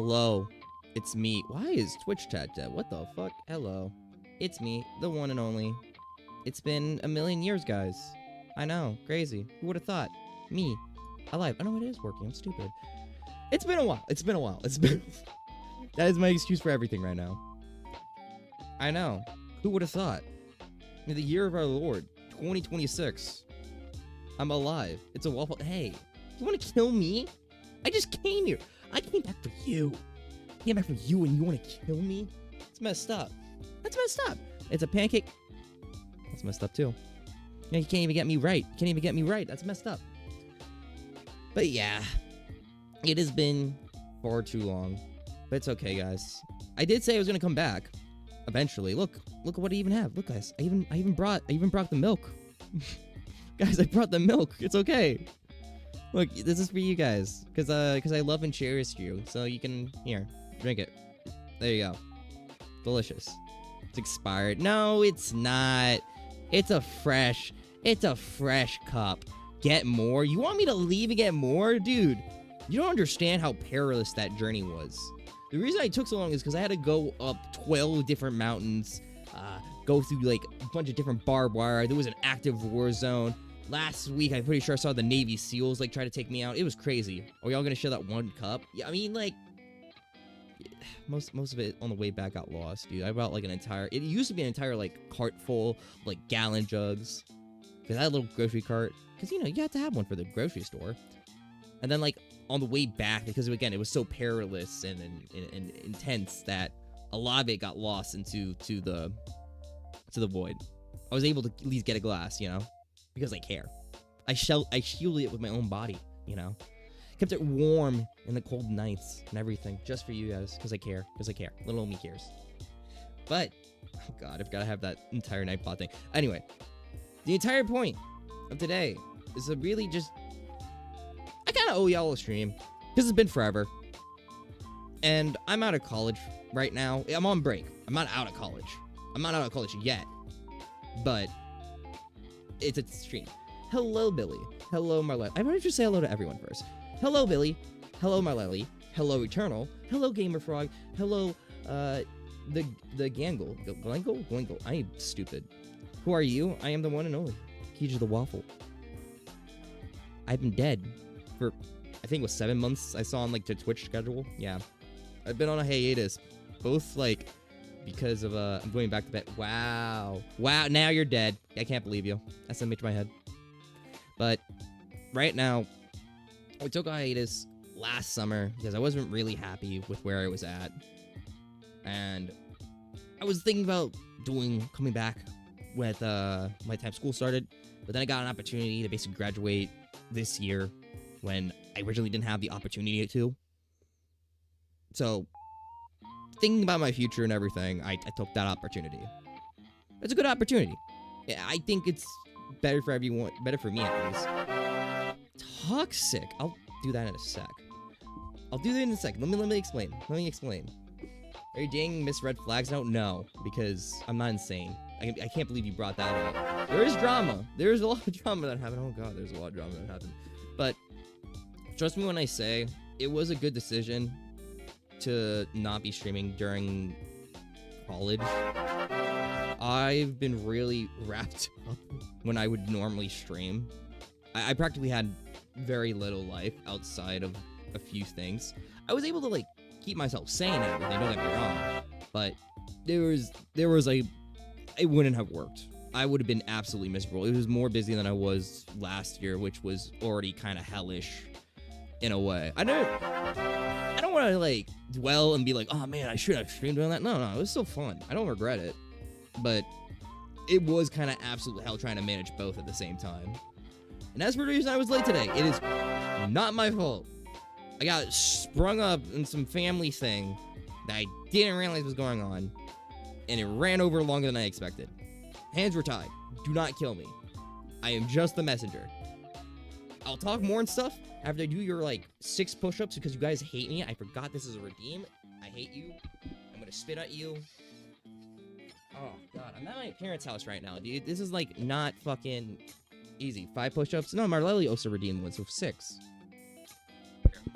Hello. It's me. Why is Twitch chat dead? What the fuck? Hello. It's me, the one and only. It's been a million years, guys. I know. Crazy. Who would have thought? Me. Alive. I know it is working. I'm stupid. It's been a while. It's been a while. It's been... That is my excuse for everything right now. I know. Who would have thought? In the year of our Lord, 2026. I'm alive. It's a waffle. Hey, you want to kill me? I just came here. I came back for you. I came back for you and you want to kill me? It's messed up. That's messed up. It's a pancake. That's messed up too. Yeah, you can't even get me right. You can't even get me right. That's messed up. But yeah, it has been far too long. But it's okay, guys. I did say I was gonna come back eventually. Look at what I even have. Look, guys, I even brought the milk. Guys, I brought the milk. It's okay. Look, this is for you guys, cause I love and cherish you. So you can drink it. There you go. Delicious. It's expired. No, it's not. It's a fresh cup. Get more? You want me to leave and get more? Dude, you don't understand how perilous that journey was. The reason I took so long is because I had to go up 12 different mountains, go through like a bunch of different barbed wire. There was an active war zone. Last week, I'm pretty sure I saw the Navy SEALs like try to take me out. It was crazy. Are y'all gonna share that one cup? Yeah, I mean, like, most of it on the way back got lost, dude. I brought like it used to be an entire like cart full of, like, gallon jugs. Cause I had a little grocery cart. Cause you have to have one for the grocery store. And then like on the way back, because again it was so perilous and intense that a lot of it got lost into the void. I was able to at least get a glass, because I care. I shielded it with my own body, Kept it warm in the cold nights and everything, just for you guys, because I care. Little old me cares. But, oh god, I've got to have that entire Nightbot thing. Anyway, the entire point of today is to really just... I kind of owe y'all a stream, because it's been forever. And I'm out of college right now. I'm on break. I'm not out of college. I'm not out of college yet. But, it's a stream. Hello, Billy. Hello, Marlette. I might just say hello to everyone first. Hello, Billy. Hello, Marlelli. Hello, Eternal. Hello, Gamer Frog. Hello, the Gangle. Glangle. I am stupid. Who are you? I am the one and only Kiji the Waffle. I've been dead for, I think it was 7 months. I saw on like the Twitch schedule. Yeah. I've been on a hiatus. Both like because of I'm going back to bed. Wow. Now you're dead. I can't believe you. SMH my head. But right now, we took a hiatus last summer because I wasn't really happy with where I was at. And I was thinking about coming back with my time school started. But then I got an opportunity to basically graduate this year when I originally didn't have the opportunity to. So, thinking about my future and everything, I took that opportunity. It's a good opportunity. Yeah, I think it's better for everyone, better for me at least. Toxic. I'll do that in a sec. Let me explain. Are you dating Miss Red Flags now? No, because I'm not insane. I can't believe you brought that up. There is drama. There's a lot of drama that happened. Oh god, there's a lot of drama that happened. But trust me when I say it was a good decision to not be streaming during college. I've been really wrapped up when I would normally stream. I practically had very little life outside of a few things. I was able to like keep myself sane and everything, don't get me wrong, but there was it wouldn't have worked. I would have been absolutely miserable. It was more busy than I was last year, which was already kind of hellish in a way. I don't want to like dwell and be like, oh man, I should have streamed doing that. No, it was still fun. I don't regret it, but it was kind of absolute hell trying to manage both at the same time. And as for the reason I was late today, it is not my fault. I got sprung up in some family thing that I didn't realize was going on, and it ran over longer than I expected. Hands were tied. Do not kill me. I am just the messenger. I'll talk more and stuff after I do your, like, 6 push-ups because you guys hate me. I forgot this is a redeem. I hate you. I'm gonna spit at you. Oh, God. I'm at my parents' house right now, dude. This is, like, not fucking easy. 5 push-ups? No, Marlelli also redeemed one, so 6.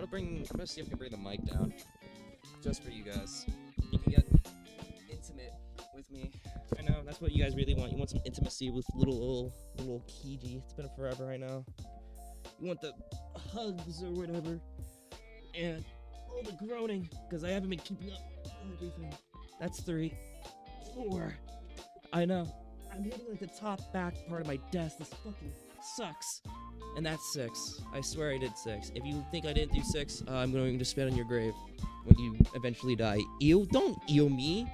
I'm gonna see if I can bring the mic down. just for you guys. You can get intimate with me. I know, that's what you guys really want. You want some intimacy with little Kiji. It's been forever, I know. You want the hugs or whatever. And all the groaning, because I haven't been keeping up with everything. That's 3. 4. I know. I'm hitting like the top back part of my desk. This fucking sucks. And that's 6. I swear I did 6. If you think I didn't do 6, I'm going to spit on your grave when you eventually die. Ew, don't ew me.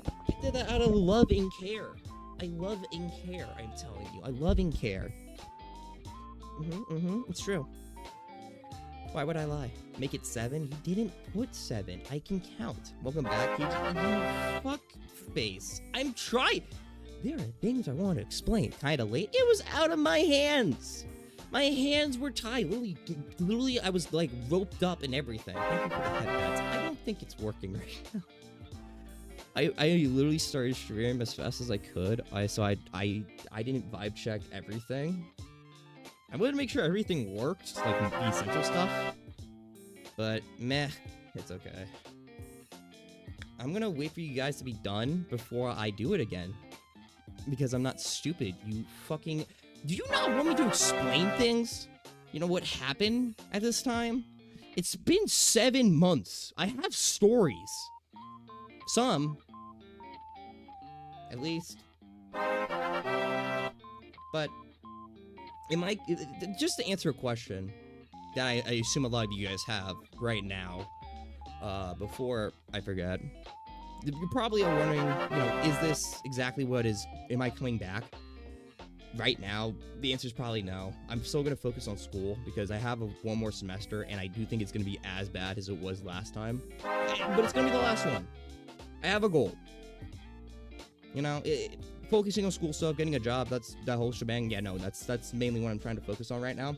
I did that out of love and care. I love and care, I'm telling you. I love and care. It's true. Why would I lie? Make it 7? He didn't put 7. I can count. Welcome back, Kiji. You fuck face. I'm trying. There are things I want to explain. Kinda late. It was out of my hands. My hands were tied. Literally, I was like roped up and everything. Thank you for the headbands. I don't think it's working right now. I literally started streaming as fast as I could. I didn't vibe check everything. I wanted to make sure everything worked, like the essential stuff. But meh, it's okay. I'm gonna wait for you guys to be done before I do it again. Because I'm not stupid, you fucking... Do you not want me to explain things? You know what happened at this time? It's been 7 months. I have stories. Some. At least. But... just to answer a question that I assume a lot of you guys have right now, before I forget, you probably are wondering, you know, is this exactly what is, am I coming back? Right now, the answer is probably no. I'm still going to focus on school because I have one more semester and I do think it's going to be as bad as it was last time. But it's going to be the last one. I have a goal. You know, focusing on school stuff, getting a job, that's that whole shebang. Yeah, no, that's mainly what I'm trying to focus on right now.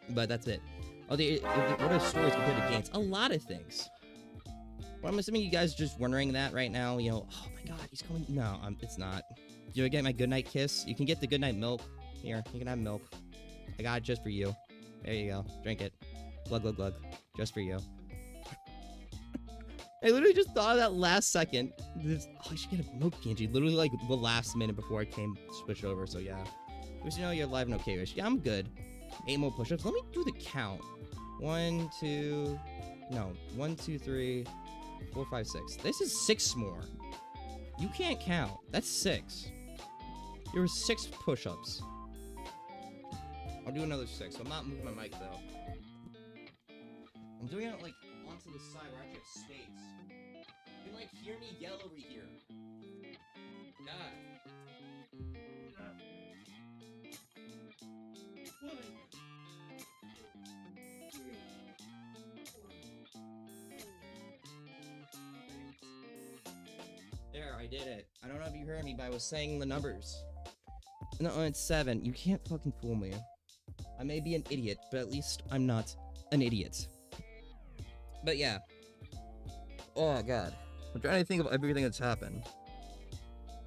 But that's it. What are stories compared to games? A lot of things. But I'm assuming you guys are just wondering that right now. You know, oh my god, he's coming. No, it's not. Do I get my goodnight kiss? You can get the goodnight milk. Here, you can have milk. I got it just for you. There you go. Drink it. Glug, glug, glug. Just for you. I literally just thought of that last second. I should get a milk candy. Literally, like, the last minute before I came switch over, so yeah. Wish you know you're alive and okay-ish. Yeah, I'm good. 8 more push-ups. Let me do the count. 1, 2... No. 1, 2, 3... 4, 5, 6. This is 6 more. You can't count. That's 6. There were 6 push-ups. I'll do another 6. I'm not moving my mic, though. I'm doing it, like, onto the side where I actually have space. You can, like, hear me yell over here. God. There, I did it. I don't know if you heard me, but I was saying the numbers. No, it's 7. You can't fucking fool me. I may be an idiot, but at least I'm not an idiot. But yeah. Oh god. I'm trying to think of everything that's happened.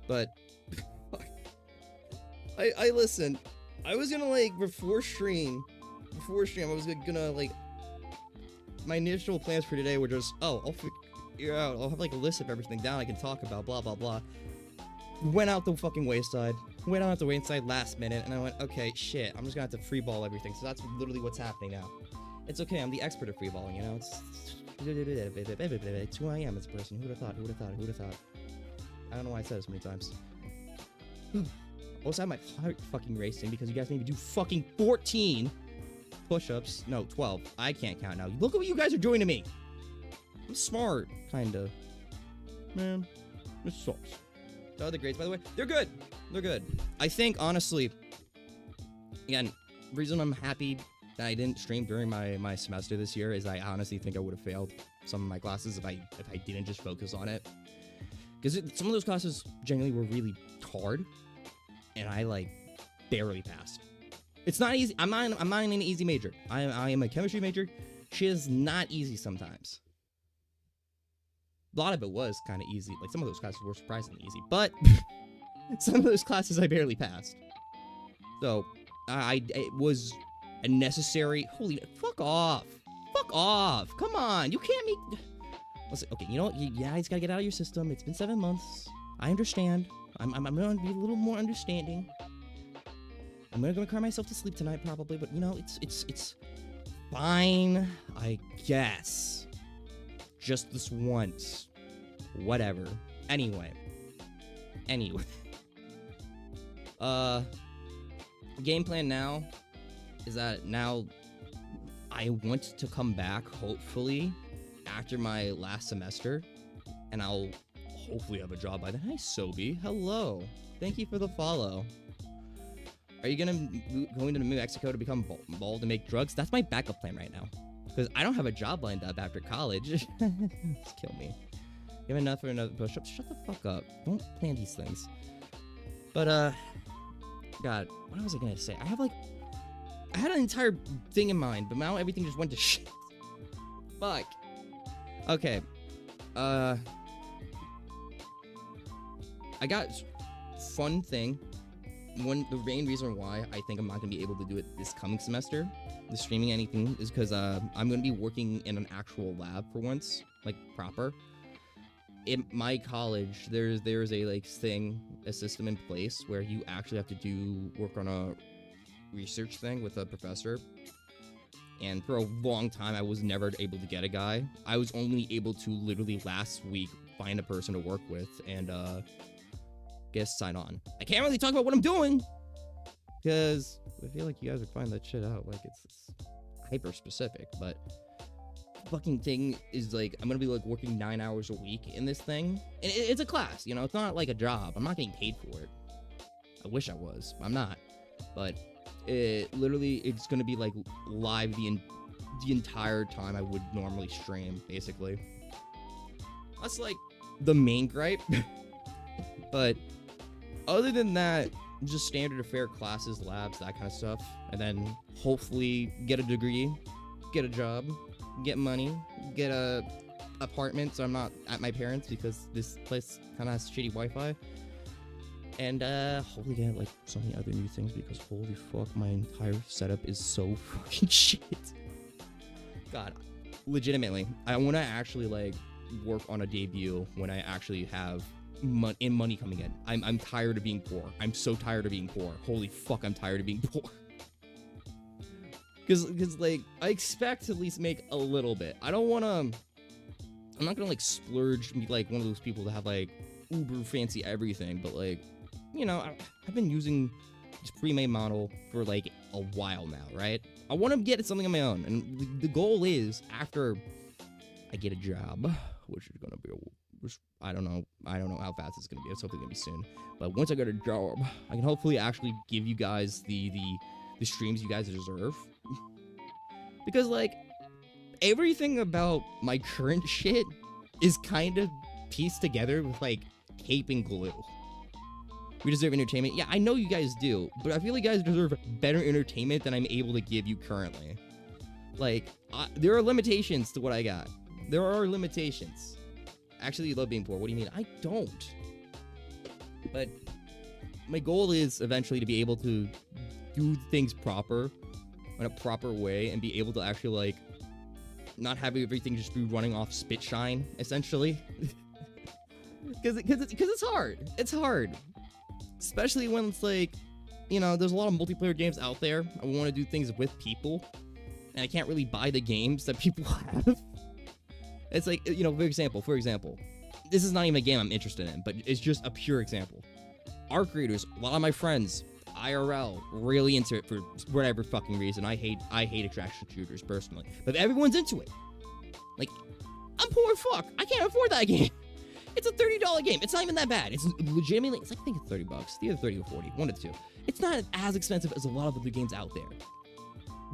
But I listened. I was gonna like before stream I was gonna like my initial plans for today were just, oh, I'll figure out, I'll have like a list of everything down I can talk about, blah blah blah. Went out the fucking wayside. Went out the wayside last minute, and I went, okay, shit, I'm just gonna have to freeball everything. So that's literally what's happening now. It's okay, I'm the expert at freeballing, you know? It's who I am as a person. Who would've thought? Who would've thought? Who would've thought? I don't know why I said it so many times. Also, I have my heart fucking racing because you guys made me do fucking 14 push-ups. No, 12. I can't count now. Look at what you guys are doing to me. I'm smart, kinda. Man, this sucks. The other grades, by the way, they're good. They're good. I think, honestly, again, the reason I'm happy that I didn't stream during my semester this year is I honestly think I would have failed some of my classes if I didn't just focus on it. Because some of those classes generally were really hard, and I like barely passed. It's not easy. I'm not in an easy major. I am a chemistry major. Shit is not easy sometimes. A lot of it was kind of easy. Like some of those classes were surprisingly easy, but some of those classes I barely passed. So it was a necessary. Holy fuck off! Fuck off. Come on. You can't make... Listen, okay, you know what? You guys gotta get out of your system. It's been 7 months. I understand. I'm gonna be a little more understanding. I'm gonna cry myself to sleep tonight, probably, but you know, it's fine, I guess. Just this once. Whatever. Anyway. Game plan now is that now I want to come back, hopefully, after my last semester, and I'll hopefully have a job by then. Hi, Sobi. Hello. Thank you for the follow. Are you going to New Mexico to become bald and make drugs? That's my backup plan right now. Because I don't have a job lined up after college. Just kill me. You have enough for another push-up? Shut the fuck up. Don't plan these things. But, God, what was I gonna say? I had an entire thing in mind, but now everything just went to shit. Fuck. Okay. I got fun thing. The main reason why I think I'm not gonna be able to do it this coming semester, the streaming anything, is because I'm gonna be working in an actual lab for once, like proper. In my college, there's a system in place where you actually have to work on a research thing with a professor. And for a long time, I was never able to get a guy. I was only able to literally last week find a person to work with and sign on. I can't really talk about what I'm doing because I feel like you guys would find that shit out. Like it's hyper specific, but fucking thing is like I'm gonna be like working 9 hours a week in this thing, and it's a class, you know. It's not like a job. I'm not getting paid for it. I wish I was. I'm not, but it's gonna be like live the entire time I would normally stream, basically. That's like the main gripe. But other than that, just standard affair classes, labs, that kind of stuff, and then hopefully get a degree, get a job, get money, get a apartment so I'm not at my parents because this place kind of has shitty Wi-Fi, and hopefully get like so many other new things because holy fuck, my entire setup is so fucking shit. God, legitimately, I want to actually like work on a debut when I actually have money coming in. I'm tired of being poor. I'm so tired of being poor. Holy fuck, I'm tired of being poor. Because like, I expect to at least make a little bit. I'm not gonna like splurge and be like one of those people that have like uber fancy everything, but like, you know, I've been using this pre-made model for like a while now, right? I want to get something on my own, and the goal is after I get a job, which is gonna be I don't know how fast it's gonna be. It's hopefully gonna be soon. But once I get a job, I can hopefully actually give you guys the streams you guys deserve. Because like everything about my current shit is kind of pieced together with like tape and glue. We deserve entertainment. Yeah, I know you guys do, but I feel like you guys deserve better entertainment than I'm able to give you currently. Like, there are limitations to what I got. There are limitations. Actually, you love being poor. What do you mean? I don't. But my goal is eventually to be able to do things proper, in a proper way, and be able to actually, like, not have everything just be running off spit shine, essentially. Because it's hard. It's hard. Especially when it's like, you know, there's a lot of multiplayer games out there. I want to do things with people, and I can't really buy the games that people have. It's like, you know, for example, this is not even a game I'm interested in, but it's just a pure example. Our creators, a lot of my friends, IRL, really into it for whatever fucking reason. I hate extraction shooters personally, but everyone's into it. Like, I'm poor as fuck. I can't afford that game. It's a $30 game. It's not even that bad. It's legitimately, I think it's $30. It's either 30 or 40, one of the two. It's not as expensive as a lot of other games out there.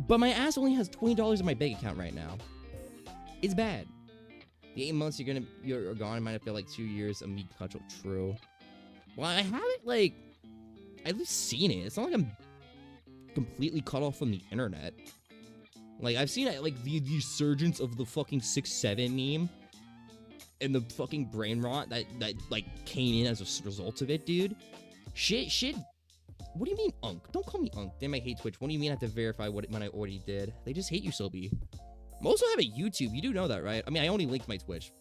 But my ass only has $20 in my bank account right now. It's bad. The 8 months you're gone might feel like 2 years of me culture. True. Well, I haven't like at least seen it. It's not like I'm completely cut off from the internet. Like I've seen like the resurgence of the fucking 6-7 meme and the fucking brain rot that like came in as a result of it, dude. Shit. What do you mean, Unk? Don't call me Unk. Damn, I hate Twitch. What do you mean I have to verify when I already did? They just hate you, Sobi. I also have a YouTube. You do know that, right? I mean, I only linked my Twitch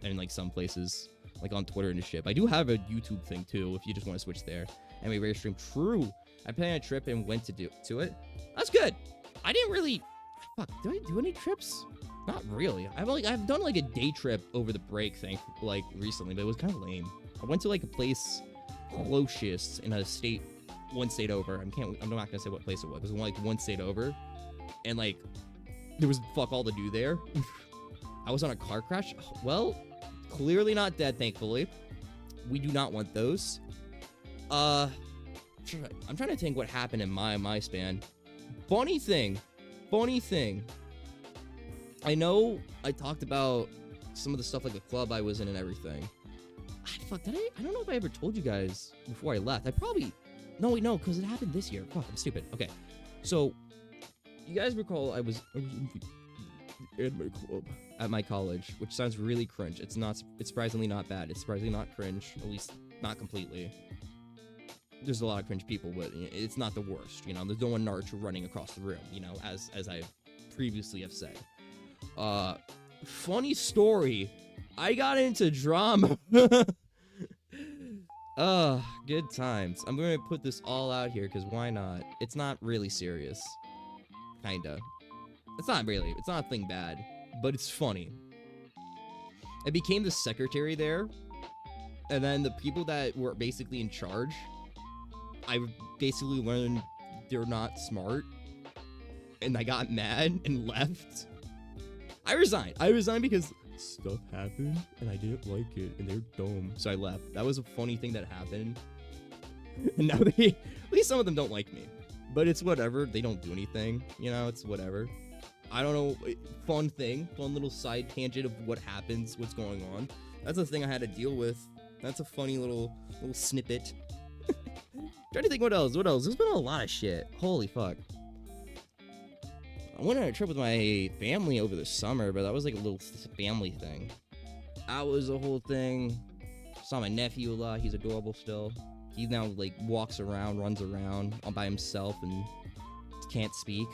in like some places, like on Twitter and shit. But I do have a YouTube thing too, if you just want to switch there. And we rare stream. True. I planned a trip and went to it. That's good. I didn't really. Fuck. Did I do any trips? Not really. I've done like a day trip over the break thing like recently, but it was kind of lame. I went to like a place closest in a state, one state over. I'm not gonna say what place it was. It was like one state over, and like there was fuck all to do there. I was on a car crash. Well, clearly not dead, thankfully. We do not want those. I'm trying to think what happened in my span. Funny thing. I know I talked about some of the stuff like the club I was in and everything. Fuck, did I? I don't know if I ever told you guys before I left. I probably... No, wait, no, because it happened this year. Fuck, I'm stupid. Okay, so you guys recall I was in my club at my college, which sounds really cringe. It's surprisingly not bad. It's surprisingly not cringe, at least not completely. There's a lot of cringe people, but it's not the worst, you know. There's no one Naruto running across the room, you know, as I previously have said. Funny story. I got into drama. Good times. I'm gonna put this all out here, because why not? It's not really serious. Kinda. It's not a thing bad, but it's funny. I became the secretary there, and then the people that were basically in charge, I basically learned they're not smart, and I got mad and left. I resigned because stuff happened, and I didn't like it, and they're dumb, so I left. That was a funny thing that happened, and now at least some of them don't like me, but it's whatever. They don't do anything, you know, it's whatever. I don't know, fun little side tangent of what happens, what's going on. That's a thing I had to deal with. That's a funny little snippet. Trying to think what else. There's been a lot of shit. Holy fuck. I went on a trip with my family over the summer, but that was like a little family thing. That was a whole thing. Saw my nephew a lot. He's adorable still. He now like walks around, runs around all by himself and can't speak.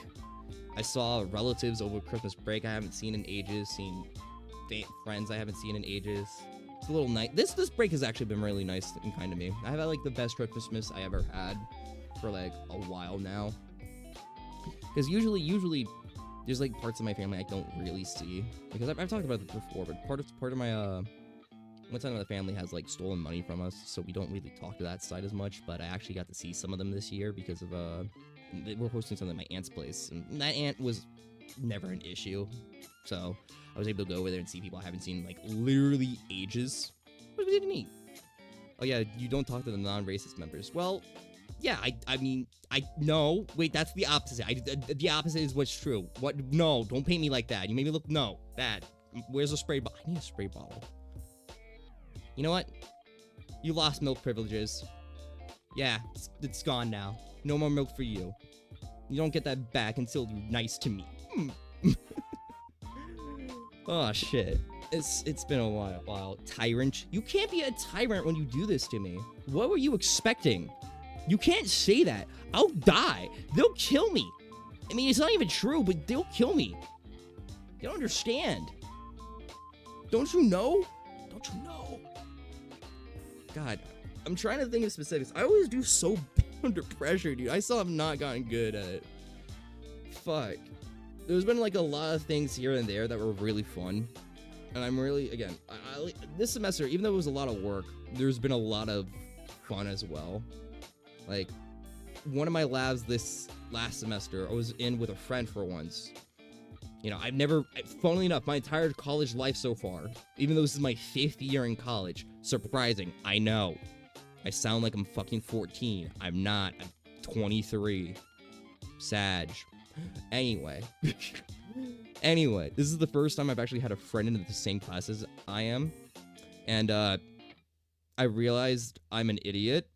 I saw relatives over Christmas break I haven't seen in ages. Seen friends I haven't seen in ages. It's a little nice. This break has actually been really nice and kind to me. I've had like the best Christmas I ever had for like a while now. Because usually there's like parts of my family I don't really see, because I've talked about this before. But part of my one side of the family has like stolen money from us, so we don't really talk to that side as much. But I actually got to see some of them this year because of we're hosting something at my aunt's place, and that aunt was never an issue, so I was able to go over there and see people I haven't seen like literally ages. What did we didn't eat? Oh yeah, you don't talk to the non-racist members. Well, yeah, I mean, no, wait, that's the opposite. The opposite is what's true. What? No, don't paint me like that. You made me look, no, bad. Where's the spray bottle? I need a spray bottle. You know what? You lost milk privileges. Yeah, it's gone now. No more milk for you. You don't get that back until you're nice to me. Oh, shit. It's been a while. Tyrant. You can't be a tyrant when you do this to me. What were you expecting? You can't say that. I'll die. They'll kill me. I mean, it's not even true, but they'll kill me. You don't understand. Don't you know? Don't you know? God, I'm trying to think of specifics. I always do so bad under pressure, dude. I still have not gotten good at it. Fuck. There's been like a lot of things here and there that were really fun. And I'm really, again, this semester, even though it was a lot of work, there's been a lot of fun as well. Like, one of my labs this last semester, I was in with a friend for once. You know, I've never, funnily enough, my entire college life so far, even though this is my 5th year in college, surprising, I know. I sound like I'm fucking 14. I'm not. I'm 23. Sag. Anyway. Anyway, this is the first time I've actually had a friend in the same class as I am. And, I realized I'm an idiot.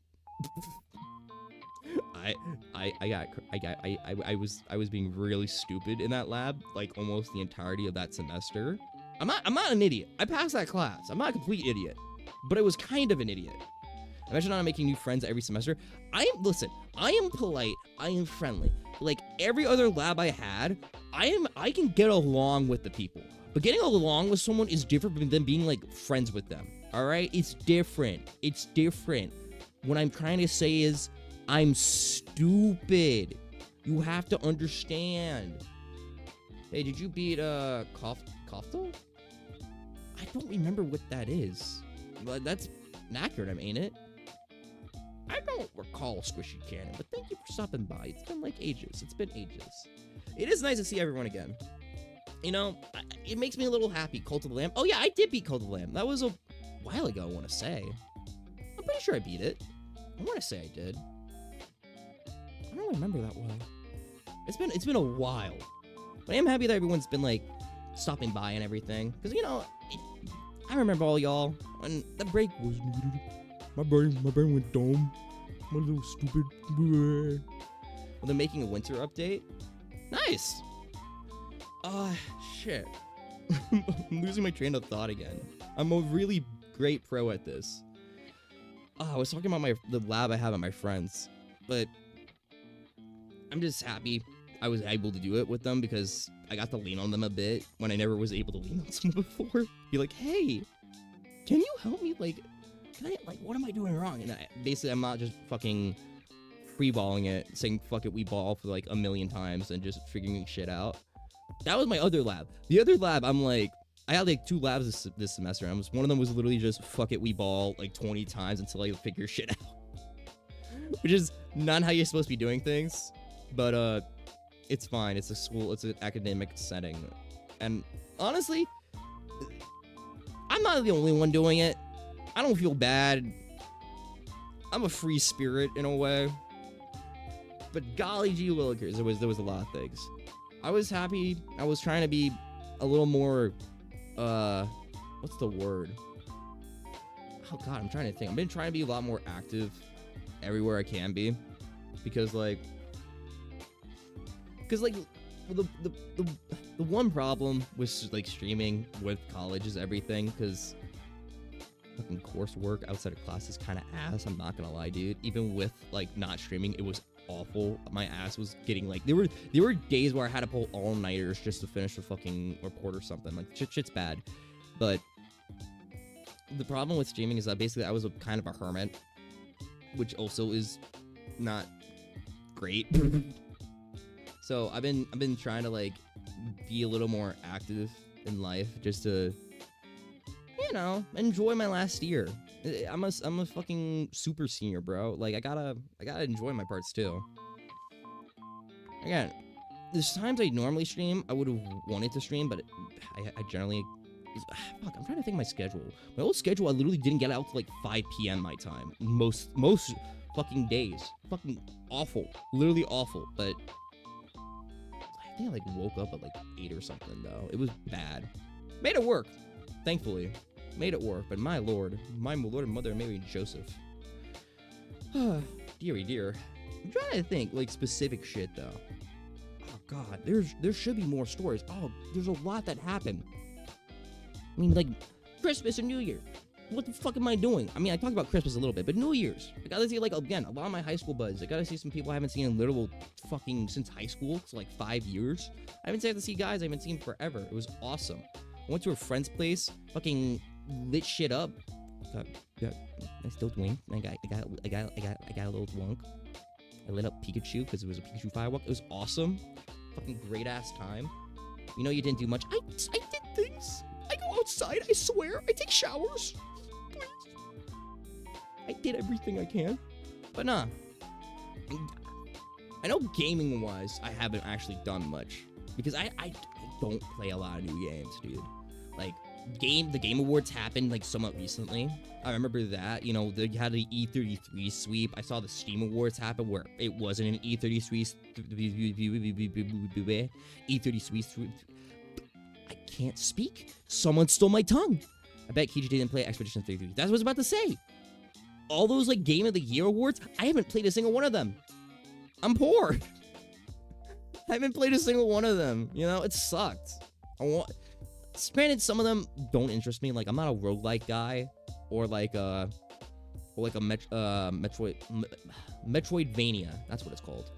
I was being really stupid in that lab, like almost the entirety of that semester. I'm not an idiot. I passed that class. I'm not a complete idiot, but I was kind of an idiot. Imagine not making new friends every semester. I am polite. I am friendly. Like every other lab I had, I can get along with the people. But getting along with someone is different than being like friends with them. All right? It's different. It's different. What I'm trying to say is I'm stupid. You have to understand. Hey, did you beat Koftal? I don't remember what that is. But that's an acronym, ain't it? I don't recall Squishy Cannon, but thank you for stopping by. It's been like ages. It's been ages. It is nice to see everyone again. You know, it makes me a little happy. Cult of the Lamb. Oh yeah, I did beat Cult of the Lamb. That was a while ago, I want to say. I'm pretty sure I beat it. I want to say I did. I don't remember that well. It's been a while. But I am happy that everyone's been like stopping by and everything. Because, you know, I remember all y'all when the break was needed. My brain went dumb. My little stupid. Well, they're making a winter update. Nice. Shit. I'm losing my train of thought again. I'm a really great pro at this. I was talking about the lab I have at my friends, but I'm just happy I was able to do it with them because I got to lean on them a bit when I never was able to lean on someone before. Be like, hey, can you help me? Like, what am I doing wrong? And basically, I'm not just fucking freeballing it, saying fuck it, we ball for like a million times and just figuring shit out. That was my other lab. The other lab, I'm like, I had like 2 labs this semester. And one of them was literally just fuck it, we ball like 20 times until I figure shit out. Which is not how you're supposed to be doing things. But it's fine. It's a school. It's an academic setting. And honestly, I'm not the only one doing it. I don't feel bad. I'm a free spirit in a way. But golly gee willikers, there was a lot of things. I was happy. I was trying to be a little more, what's the word? Oh god, I'm trying to think. I've been trying to be a lot more active everywhere I can be. Because the one problem with like streaming with college is everything, because fucking coursework outside of class is kind of ass. I'm not gonna lie, dude. Even with like not streaming, it was awful. My ass was getting like there were days where I had to pull all-nighters just to finish a fucking report or something. Like shit's bad. But the problem with streaming is that basically I was kind of a hermit, which also is not great. So I've been trying to like be a little more active in life just to, you know, enjoy my last year. I'm a fucking super senior, bro. Like I gotta enjoy my parts too. Again, there's times I normally stream. I would have wanted to stream, but I generally fuck. I'm trying to think of my schedule. My old schedule, I literally didn't get out till like 5 p.m. my time. Most fucking days. Fucking awful. Literally awful. But I think I like woke up at like 8 or something though. It was bad. Made it work, thankfully. Made it work, but my lord and mother, Mary and Joseph. Dearie dear. I'm trying to think, like, specific shit, though. Oh, God, there should be more stories. Oh, there's a lot that happened. I mean, like, Christmas and New Year. What the fuck am I doing? I mean, I talked about Christmas a little bit, but New Year's. I gotta see, like, again, a lot of my high school buds. I gotta see some people I haven't seen in literal fucking since high school. It's like 5 years. I haven't seen to see guys I haven't seen forever. It was awesome. I went to a friend's place, fucking lit shit up. Got nice little twink. I got a little twunk. I lit up Pikachu because it was a Pikachu firework. It was awesome. Fucking great ass time. You know you didn't do much. I did things. I go outside. I swear. I take showers. Please. I did everything I can. But nah. I know gaming wise, I haven't actually done much because I don't play a lot of new games, dude. Like the Game Awards happened like somewhat recently. I remember that, you know, they had the E33 sweep. I saw the Steam Awards happen where it wasn't an E33 sweep. I can't speak. Someone stole my tongue. I bet Kiji didn't play Expedition 33. That's what I was about to say. All those like Game of the Year awards, I haven't played a single one of them. I'm poor. I haven't played a single one of them. You know, it sucked. Granted, some of them don't interest me. Like, I'm not a roguelike guy or like or like a Metroidvania. That's what it's called.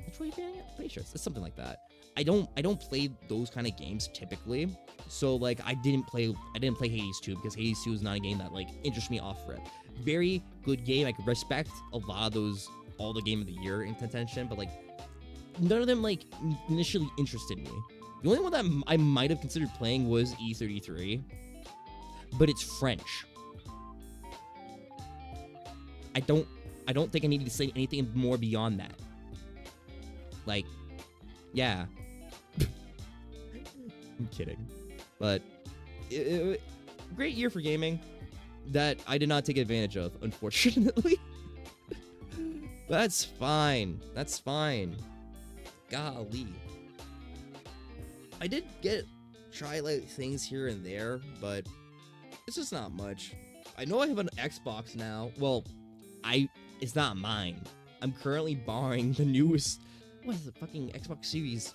Metroidvania? Pretty sure it's something like that. I don't play those kind of games typically. So like I didn't play Hades 2 because Hades 2 is not a game that like interests me off rip. Very good game. I could respect a lot of those, all the game of the year in contention, but like none of them like initially interested me. The only one that I might have considered playing was E33, but it's French. I don't think I needed to say anything more beyond that. Like, yeah. I'm kidding. But great year for gaming that I did not take advantage of, unfortunately. That's fine. That's fine. Golly. I did try like things here and there, but it's just not much. I know I have an Xbox now. Well, it's not mine. I'm currently borrowing the newest, what is the fucking Xbox Series?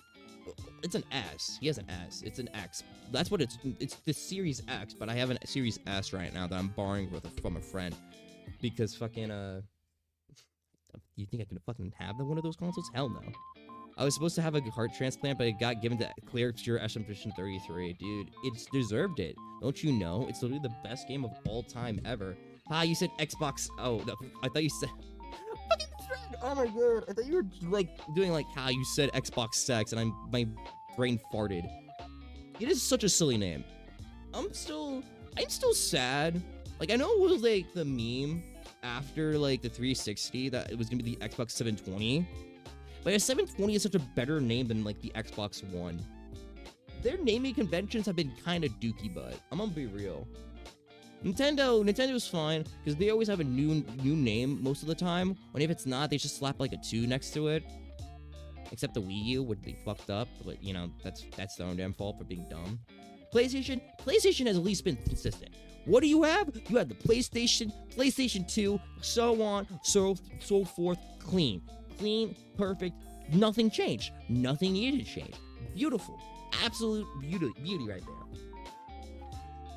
It's an S. He has an S. It's an X. That's what it's the Series X, but I have a Series S right now that I'm borrowing from a friend. Because fucking, do you think I can fucking have one of those consoles? Hell no. I was supposed to have a heart transplant, but it got given to Clear Pure Expedition 33. Dude, it's deserved it. Don't you know? It's literally the best game of all time ever. Ah, you said Xbox. Oh, no, I thought you said... Fucking friend! Oh my god. I thought you were, like, doing, like, how you said Xbox sex, and my brain farted. It is such a silly name. I'm still sad. Like, I know it was, like, the meme after, like, the 360 that it was gonna be the Xbox 720. But a 720 is such a better name than, like, the Xbox One. Their naming conventions have been kind of dookie butt. I'm gonna be real. Nintendo's fine, because they always have a new name most of the time. And if it's not, they just slap, like, a 2 next to it. Except the Wii U, where they fucked up. But, you know, that's their own damn fault for being dumb. PlayStation has at least been consistent. What do you have? You have the PlayStation 2, so on, so forth, clean, perfect, nothing changed, nothing needed to change. Beautiful, absolute beauty right there.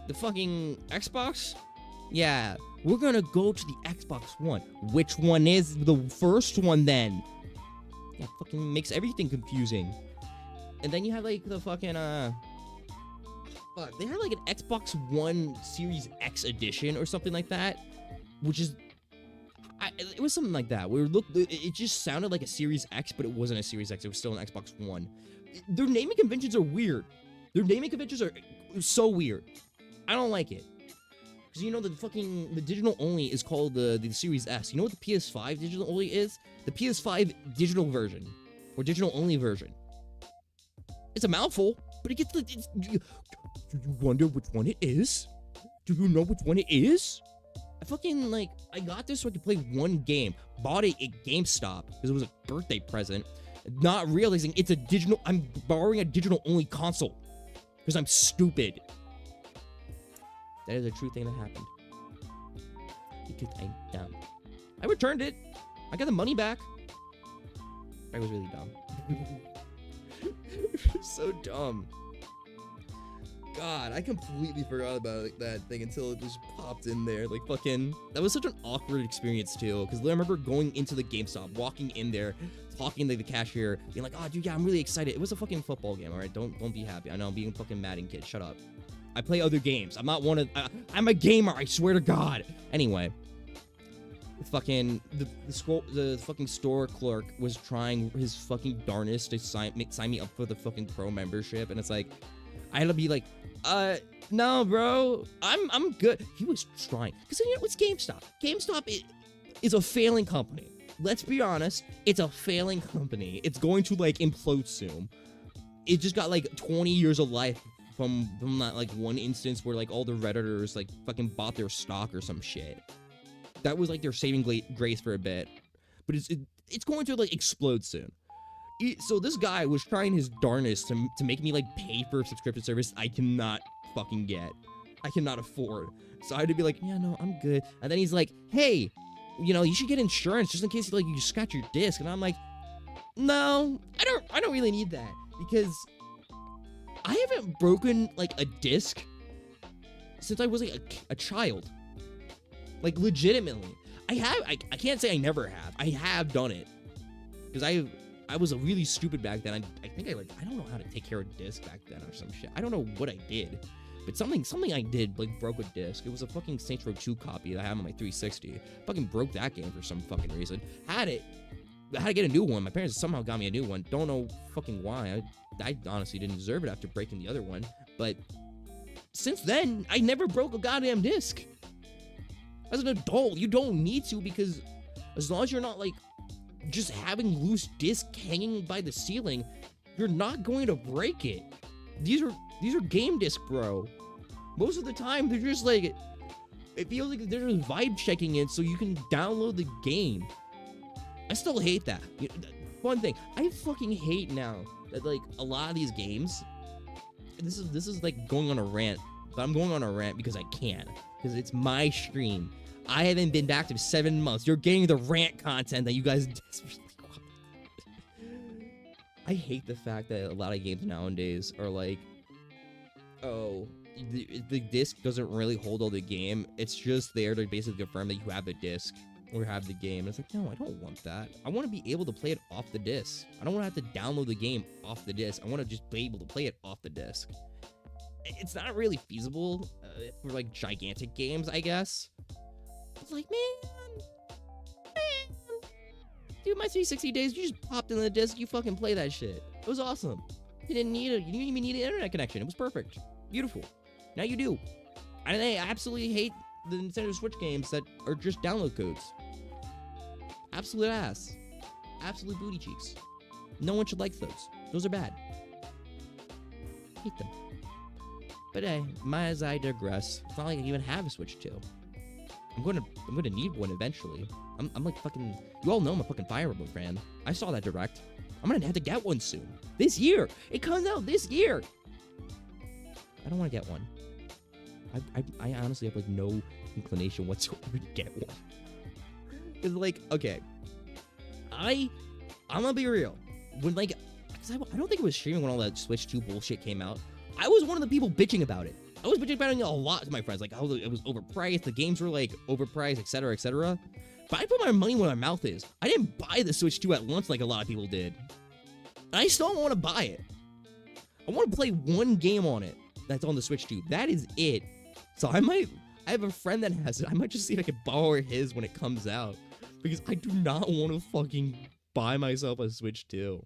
The fucking Xbox? Yeah, we're gonna go to the Xbox One. Which one is the first one then? That fucking makes everything confusing. And then you have like the fucking they had like an Xbox One Series X edition or something like that, which is, it was something like that. Where it just sounded like a Series X, but it wasn't a Series X. It was still an Xbox One. Their naming conventions are weird. Their naming conventions are so weird. I don't like it. Because you know the digital only is called the Series S. You know what the PS5 digital only is? The PS5 digital version or digital only version. It's a mouthful, but it gets the. Do you wonder which one it is? Do you know which one it is? I got this so I could play one game. Bought it at GameStop because it was a birthday present. Not realizing it's a digital. I'm borrowing a digital only console because I'm stupid. That is a true thing that happened. Because I'm dumb. I returned it. I got the money back. I was really dumb. So dumb. God, I completely forgot about that thing until it just popped in there. Like, fucking... That was such an awkward experience, too. Because I remember going into the GameStop, walking in there, talking to the cashier, being like, oh, dude, yeah, I'm really excited. It was a fucking football game, alright? Don't be happy. I know I'm being a fucking Madden kid. Shut up. I play other games. I'm not one of... I'm a gamer, I swear to God. Anyway. Fucking... The fucking store clerk was trying his fucking darnest to sign me up for the fucking pro membership. And it's like... I had to be like, no, bro, I'm good. He was trying. Because, you know, it's GameStop. GameStop is a failing company. Let's be honest. It's a failing company. It's going to, like, implode soon. It just got, like, 20 years of life from that, like, one instance where, like, all the Redditors, like, fucking bought their stock or some shit. That was, like, their saving grace for a bit. But it's going to, like, explode soon. So this guy was trying his darnest to make me, like, pay for a subscription service I cannot fucking get. I cannot afford. So I had to be like, yeah, no, I'm good. And then he's like, hey, you know, you should get insurance just in case, like, you scratch your disc. And I'm like, no, I don't really need that. Because I haven't broken, like, a disc since I was, like, a child. Like, legitimately. I can't say I never have. I have done it. Because I was a really stupid back then. I think I don't know how to take care of disc back then or some shit. I don't know what I did. But something I did, like, broke a disc. It was a fucking Saints Row 2 copy that I had on my 360. Fucking broke that game for some fucking reason. I had to get a new one. My parents somehow got me a new one. Don't know fucking why. I honestly didn't deserve it after breaking the other one. But since then, I never broke a goddamn disc. As an adult, you don't need to, because as long as you're not, like, just having loose disc hanging by the ceiling, you're not going to break it. These are game disc, bro. Most of the time, they're just like, it feels like they're just vibe checking it so you can download the game. I still hate that. One thing, I fucking hate now that, like, a lot of these games, this is like going on a rant, but I'm going on a rant because I can, because it's my stream. I haven't been back to 7 months. You're getting the rant content that you guys desperately want. I hate the fact that a lot of games nowadays are like, oh, the disc doesn't really hold all the game. It's just there to basically confirm that you have the disc or have the game. And it's like, no, I don't want that. I want to be able to play it off the disc. I don't want to have to download the game off the disc. I want to just be able to play it off the disc. It's not really feasible for, like, gigantic games, I guess. It's like, man, dude, my 360 days, you just popped in the disc, you fucking play that shit. It was awesome. You didn't even need an internet connection. It was perfect. Beautiful. Now you do. And I absolutely hate the Nintendo Switch games that are just download codes. Absolute ass. Absolute booty cheeks. No one should like those. Those are bad. Hate them. But hey, as I digress, it's not like I even have a Switch 2. I'm gonna need one eventually. I'm like fucking, you all know I'm a fucking Fire Emblem fan. I saw that direct. I'm gonna have to get one soon. This year! It comes out this year! I don't want to get one. I honestly have, like, no inclination whatsoever to get one. Cause, like, okay, I'm gonna be real. When, like, cause I don't think it was streaming when all that Switch 2 bullshit came out. I was one of the people bitching about it. I was bitching about it a lot to my friends, like, how it was overpriced, the games were, like, overpriced, etc., etc. But I put my money where my mouth is. I didn't buy the Switch 2 at once like a lot of people did. And I still don't want to buy it. I want to play one game on it that's on the Switch 2. That is it. So I have a friend that has it. I might just see if I can borrow his when it comes out. Because I do not want to fucking buy myself a Switch 2.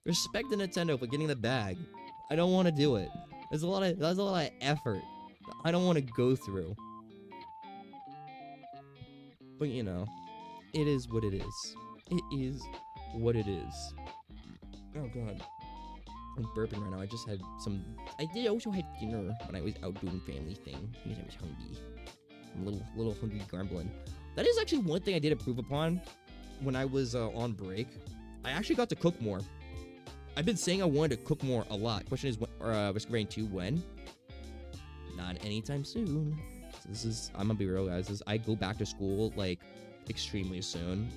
Respect the Nintendo for getting the bag. I don't want to do it. There's a lot of effort I don't want to go through. But, you know, it is what it is. It is what it is. Oh, God. I'm burping right now. I just had some... I also had dinner when I was out doing family thing. Because I was hungry. I'm a little hungry gremlin. That is actually one thing I did improve upon when I was on break. I actually got to cook more. I've been saying I wanted to cook more a lot. Question is, Risk of Rain 2, when? Not anytime soon. So I'm gonna be real, guys. I go back to school, like, extremely soon.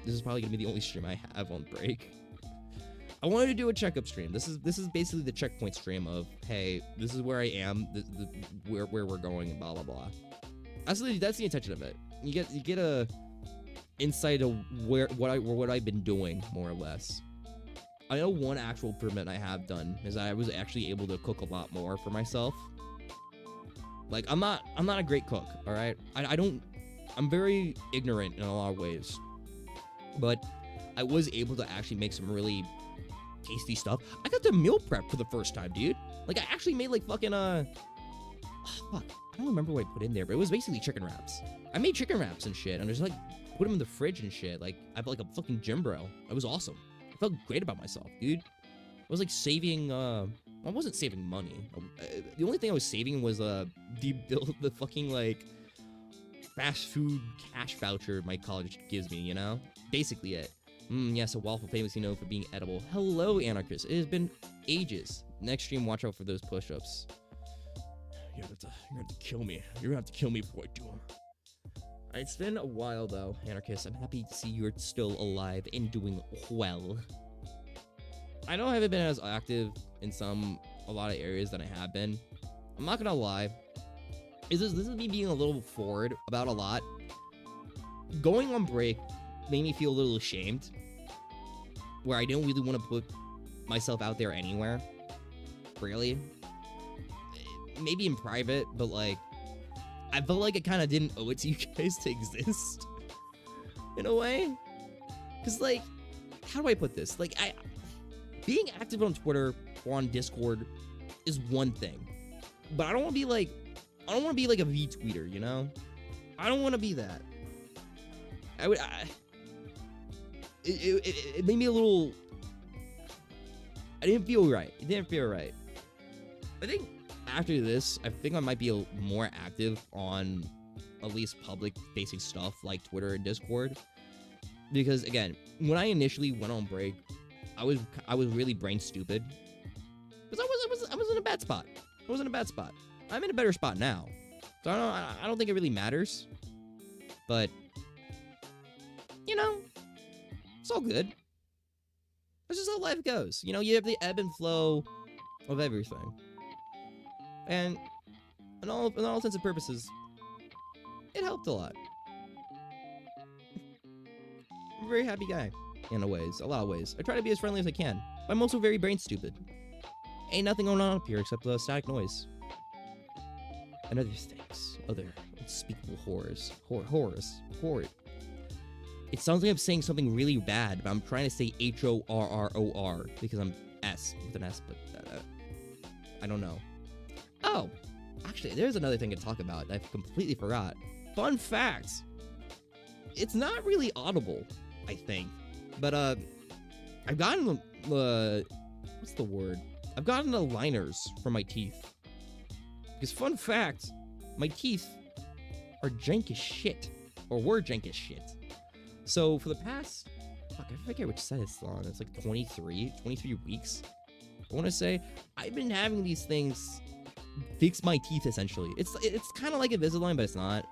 This is probably gonna be the only stream I have on break. I wanted to do a checkup stream. This is basically the checkpoint stream of, hey, this is where I am, where we're going, and blah blah blah. That's the intention of it. You get a insight of what I've been doing, more or less. I know one actual improvement I have done is I was actually able to cook a lot more for myself. Like, I'm not a great cook, all right? I'm very ignorant in a lot of ways. But I was able to actually make some really tasty stuff. I got to meal prep for the first time, dude. Like, I actually made, like, fucking, fuck. I don't remember what I put in there, but it was basically chicken wraps. I made chicken wraps and shit, and just, like, put them in the fridge and shit. Like, I felt like a fucking gym bro. It was awesome. I felt great about myself, dude. I was, like, saving, I wasn't saving money. The only thing I was saving was, the fucking, like, fast food cash voucher my college gives me, you know? Basically it. Yes, a waffle famously known for being edible. Hello, Anarchist. It has been ages. Next stream, watch out for those push-ups. You're gonna have to kill me. You're gonna have to kill me before I do them. It's been a while, though, Anarchist. I'm happy to see you're still alive and doing well. I know I haven't been as active in a lot of areas than I have been. I'm not gonna lie. This is me being a little forward about a lot. Going on break made me feel a little ashamed, where I didn't really want to put myself out there anywhere. Really. Maybe in private, but like, I felt like I kind of didn't owe it to you guys to exist. In a way. Because like, how do I put this? Like, being active on Twitter or on Discord is one thing. But I don't want to be like, I don't want to be like a V-tweeter, you know? I don't want to be that. It made me a little... I didn't feel right. It didn't feel right. I think after this, I think I might be more active on at least public-facing stuff like Twitter and Discord. Because, again, when I initially went on break, I was really brain stupid. Because I was in a bad spot. I was in a bad spot. I'm in a better spot now. So I don't think it really matters. But, you know, it's all good. That's just how life goes. You know, you have the ebb and flow of everything. And in all intents and purposes, it helped a lot. I'm a very happy guy, in a lot of ways. I try to be as friendly as I can, but I'm also very brain stupid. Ain't nothing going on up here except the static noise. And other things. Other unspeakable horrors. Horror. It sounds like I'm saying something really bad, but I'm trying to say Horror because I'm S with an S, but I don't know. Oh, actually, there's another thing to talk about that I completely forgot. Fun fact. It's not really audible, I think, but I've gotten what's the word? I've gotten the liners for my teeth. Because fun fact, my teeth are jank as shit, or were jank as shit. So for the past, fuck, I forget which set it's on. It's like 23 weeks. I want to say I've been having these things fix my teeth essentially. It's kind of like Invisalign, but it's not.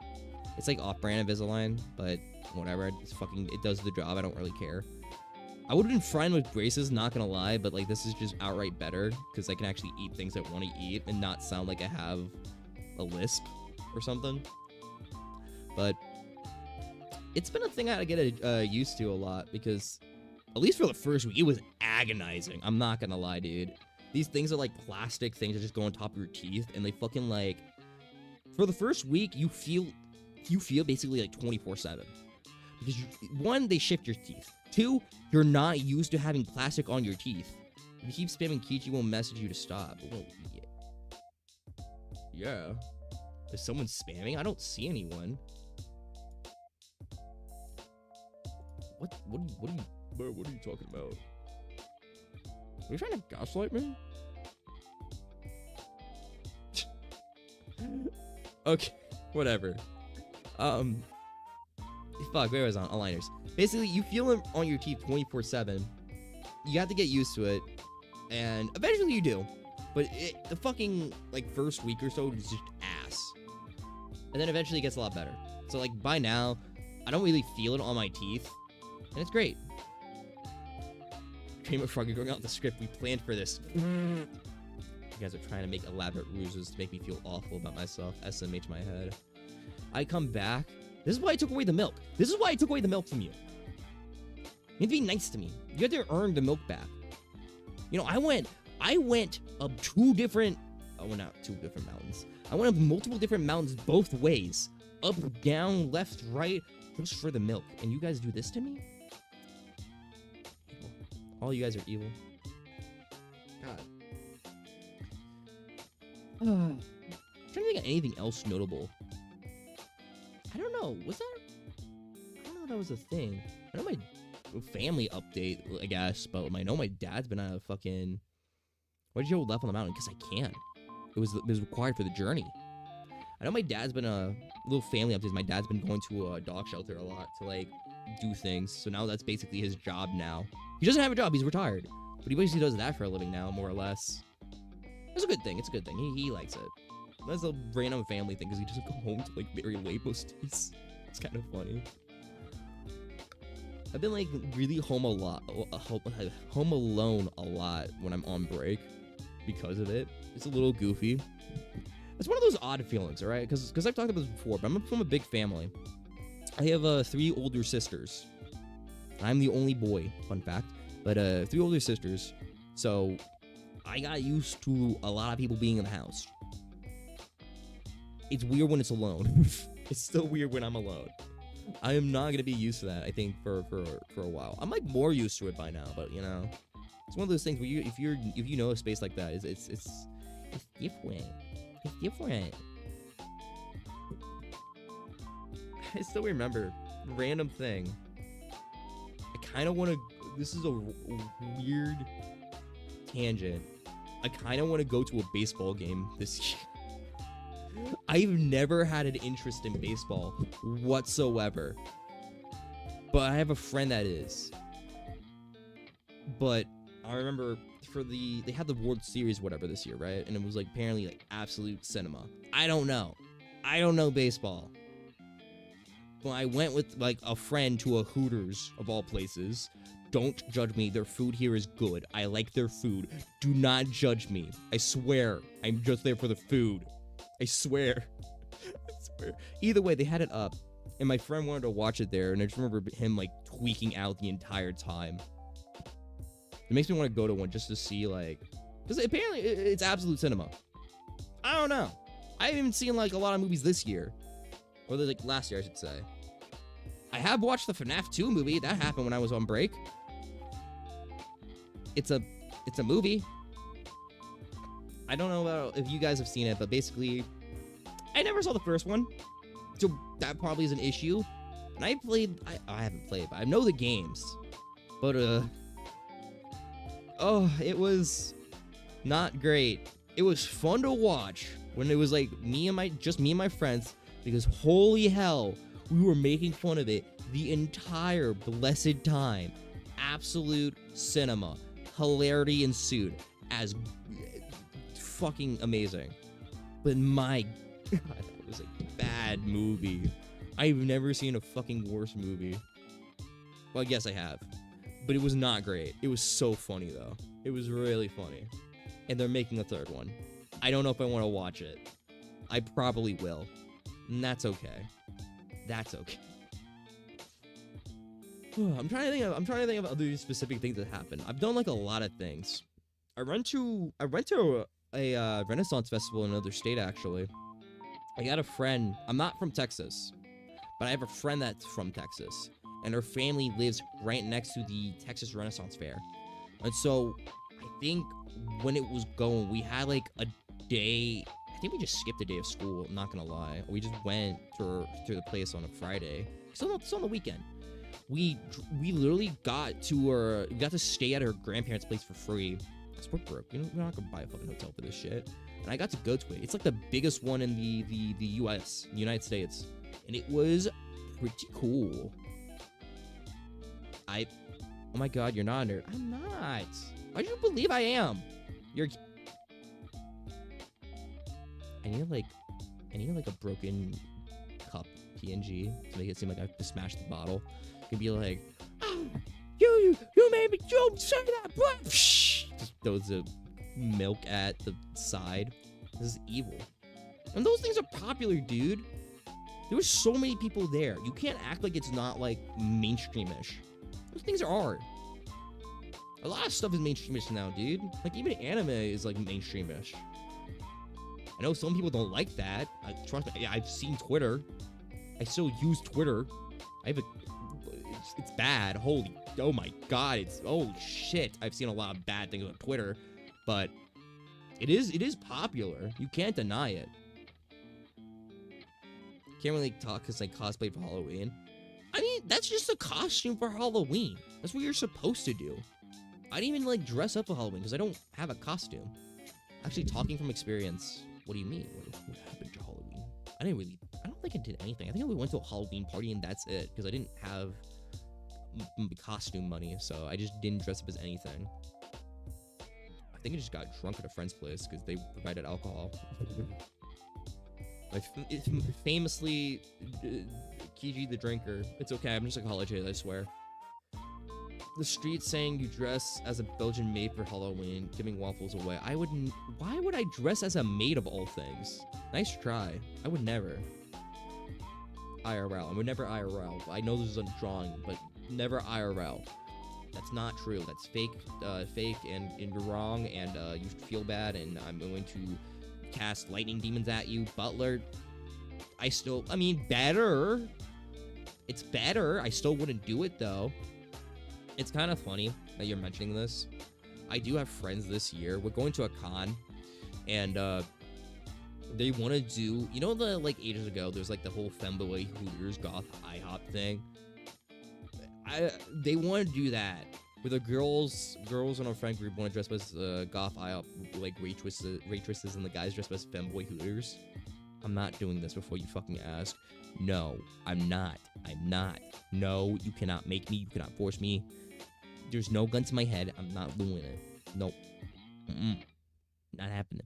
It's like off-brand Invisalign, but whatever. It does the job. I don't really care. I would have been fine with braces, not gonna lie, but like this is just outright better because I can actually eat things I want to eat and not sound like I have a lisp or something. But it's been a thing I get used to a lot because, at least for the first week, it was agonizing. I'm not gonna lie, dude. These things are like plastic things that just go on top of your teeth, and they fucking like... For the first week, you feel basically like 24/7. Because, one, they shift your teeth. Two, you're not used to having plastic on your teeth. If you keep spamming, Kiji will message you to stop. Well, yeah. Is someone spamming? I don't see anyone. What are you talking about? Are you trying to gaslight me? Okay, whatever. Fuck, where was I on? Aligners. Basically, you feel them on your teeth 24/7. You have to get used to it, and eventually you do. But the fucking, like, first week or so is just ass. And then eventually it gets a lot better. So, like, by now, I don't really feel it on my teeth, and it's great. Dream of fucking going out the script. We planned for this. You guys are trying to make elaborate ruses to make me feel awful about myself. SMH my head. I come back. This is why I took away the milk. This is why I took away the milk from you. You have to be nice to me. You have to earn the milk back. You know, I went up two different... Oh, not two different mountains. I went up multiple different mountains both ways. Up, down, left, right, just for the milk. And you guys do this to me? Evil. All you guys are evil. God. I'm trying to think of anything else notable. I don't know. Was that... I don't know if that was a thing. I know my family update, I guess, but I know my dad's been on a fucking... Why did you hold left on the mountain? Because I can. It was required for the journey. I know my dad's been a little family update. My dad's been going to a dog shelter a lot to, like, do things. So now that's basically his job now. He doesn't have a job. He's retired. But he basically does that for a living now, more or less. It's a good thing. It's a good thing. He likes it. That's a random family thing, because he doesn't go home to, like, very late most days. It's kind of funny. I've been, like, really home alone a lot when I'm on break because of it. It's a little goofy. It's one of those odd feelings, all right? Because I've talked about this before, but I'm from a big family. I have 3 older sisters. I'm the only boy, fun fact. But 3 older sisters. So I got used to a lot of people being in the house. It's weird when it's alone. It's still weird when I'm alone. I am not gonna be used to that, I think, for a while. I'm like more used to it by now, but you know, it's one of those things where if you know a space like that, it's different. It's different. I still remember, random thing. I kind of want to. This is a weird tangent. I kind of want to go to a baseball game this year. I've never had an interest in baseball whatsoever, but I have a friend that is. But I remember they had the World Series whatever this year, right? And it was like apparently like absolute cinema. I don't know baseball. But I went with like a friend to a Hooters of all places. Don't judge me. Their food here is good. I like their food. Do not judge me. I swear. I'm just there for the food. I swear. I swear. Either way, they had it up, and my friend wanted to watch it there, and I just remember him like tweaking out the entire time. It makes me want to go to one just to see, like, because apparently it's absolute cinema. I don't know. I haven't even seen like a lot of movies this year, or like last year, I should say. I have watched the FNAF 2 movie. That happened when I was on break. It's a movie. I don't know about if you guys have seen it, but basically, I never saw the first one, so that probably is an issue. And I haven't played, but I know the games. But oh, it was not great. It was fun to watch when it was like me and my friends, because holy hell, we were making fun of it the entire blessed time. Absolute cinema. Hilarity ensued. As fucking amazing. But my god, it was a bad movie. I've never seen a fucking worse movie. Well, I guess I have. But it was not great. It was so funny, though. It was really funny. And they're making a 3rd one. I don't know if I want to watch it. I probably will. And that's okay. That's okay. I'm trying to think of other specific things that happened. I've done like a lot of things. I went to a Renaissance festival in another state, actually. I got a friend. I'm not from Texas, but I have a friend that's from Texas, and her family lives right next to the Texas Renaissance Fair. And so I think when it was going, we had like a day. I think we just skipped a day of school, I'm not gonna lie. We just went to the place on a Friday. Still on the weekend. We literally got to stay at her grandparents' place for free. Because we're broke. You know, we're not gonna buy a fucking hotel for this shit. And I got to go to it. It's like the biggest one in the US, the United States. And it was pretty cool. Oh my god, you're not a nerd. I'm not. Why do you believe I am? I need like a broken cup PNG to make it seem like I have to smash the bottle. It can be like, oh, you made me jump, say that, but just throws the milk at the side. This is evil. And those things are popular, dude. There were so many people there. You can't act like it's not like mainstreamish. Those things are. A lot of stuff is mainstreamish now, dude. Like even anime is like mainstreamish. I know some people don't like that. Trust me, I've seen Twitter. I still use Twitter. It's bad. Oh my god, holy shit. I've seen a lot of bad things on Twitter, but it is popular. You can't deny it. Can't really talk because I cosplayed for Halloween. I mean, that's just a costume for Halloween. That's what you're supposed to do. I didn't even like dress up for Halloween because I don't have a costume. Actually, talking from experience. What do you mean? What happened to Halloween? I don't think I did anything. I think we went to a Halloween party and that's it. Because I didn't have costume money, so I just didn't dress up as anything. I think I just got drunk at a friend's place because they provided alcohol. It's famously, Kiji the drinker. It's okay, I'm just a college kid, I swear. the street saying you dress as a Belgian maid for Halloween, giving waffles away. Why would I dress as a maid of all things? Nice try. I would never. IRL. I would never IRL. I know this is a drawing, but never IRL. That's not true. That's fake, and you're wrong, and you feel bad, and I'm going to cast lightning demons at you. Butler, I mean, better. It's better. I still wouldn't do it, though. It's kind of funny that you're mentioning this. I do have friends this year. We're going to a con, and they want to do, you know, the, like, ages ago, there's, like, the whole femboy Hooters goth IHOP thing. They want to do that. Where the girls in our friend group want to dress as goth IHOP, like, waitresses, and the guys dress as femboy Hooters. I'm not doing this before you fucking ask. No, I'm not. No, you cannot make me. You cannot force me. There's no gun to my head. I'm not doing it. Nope. Not happening.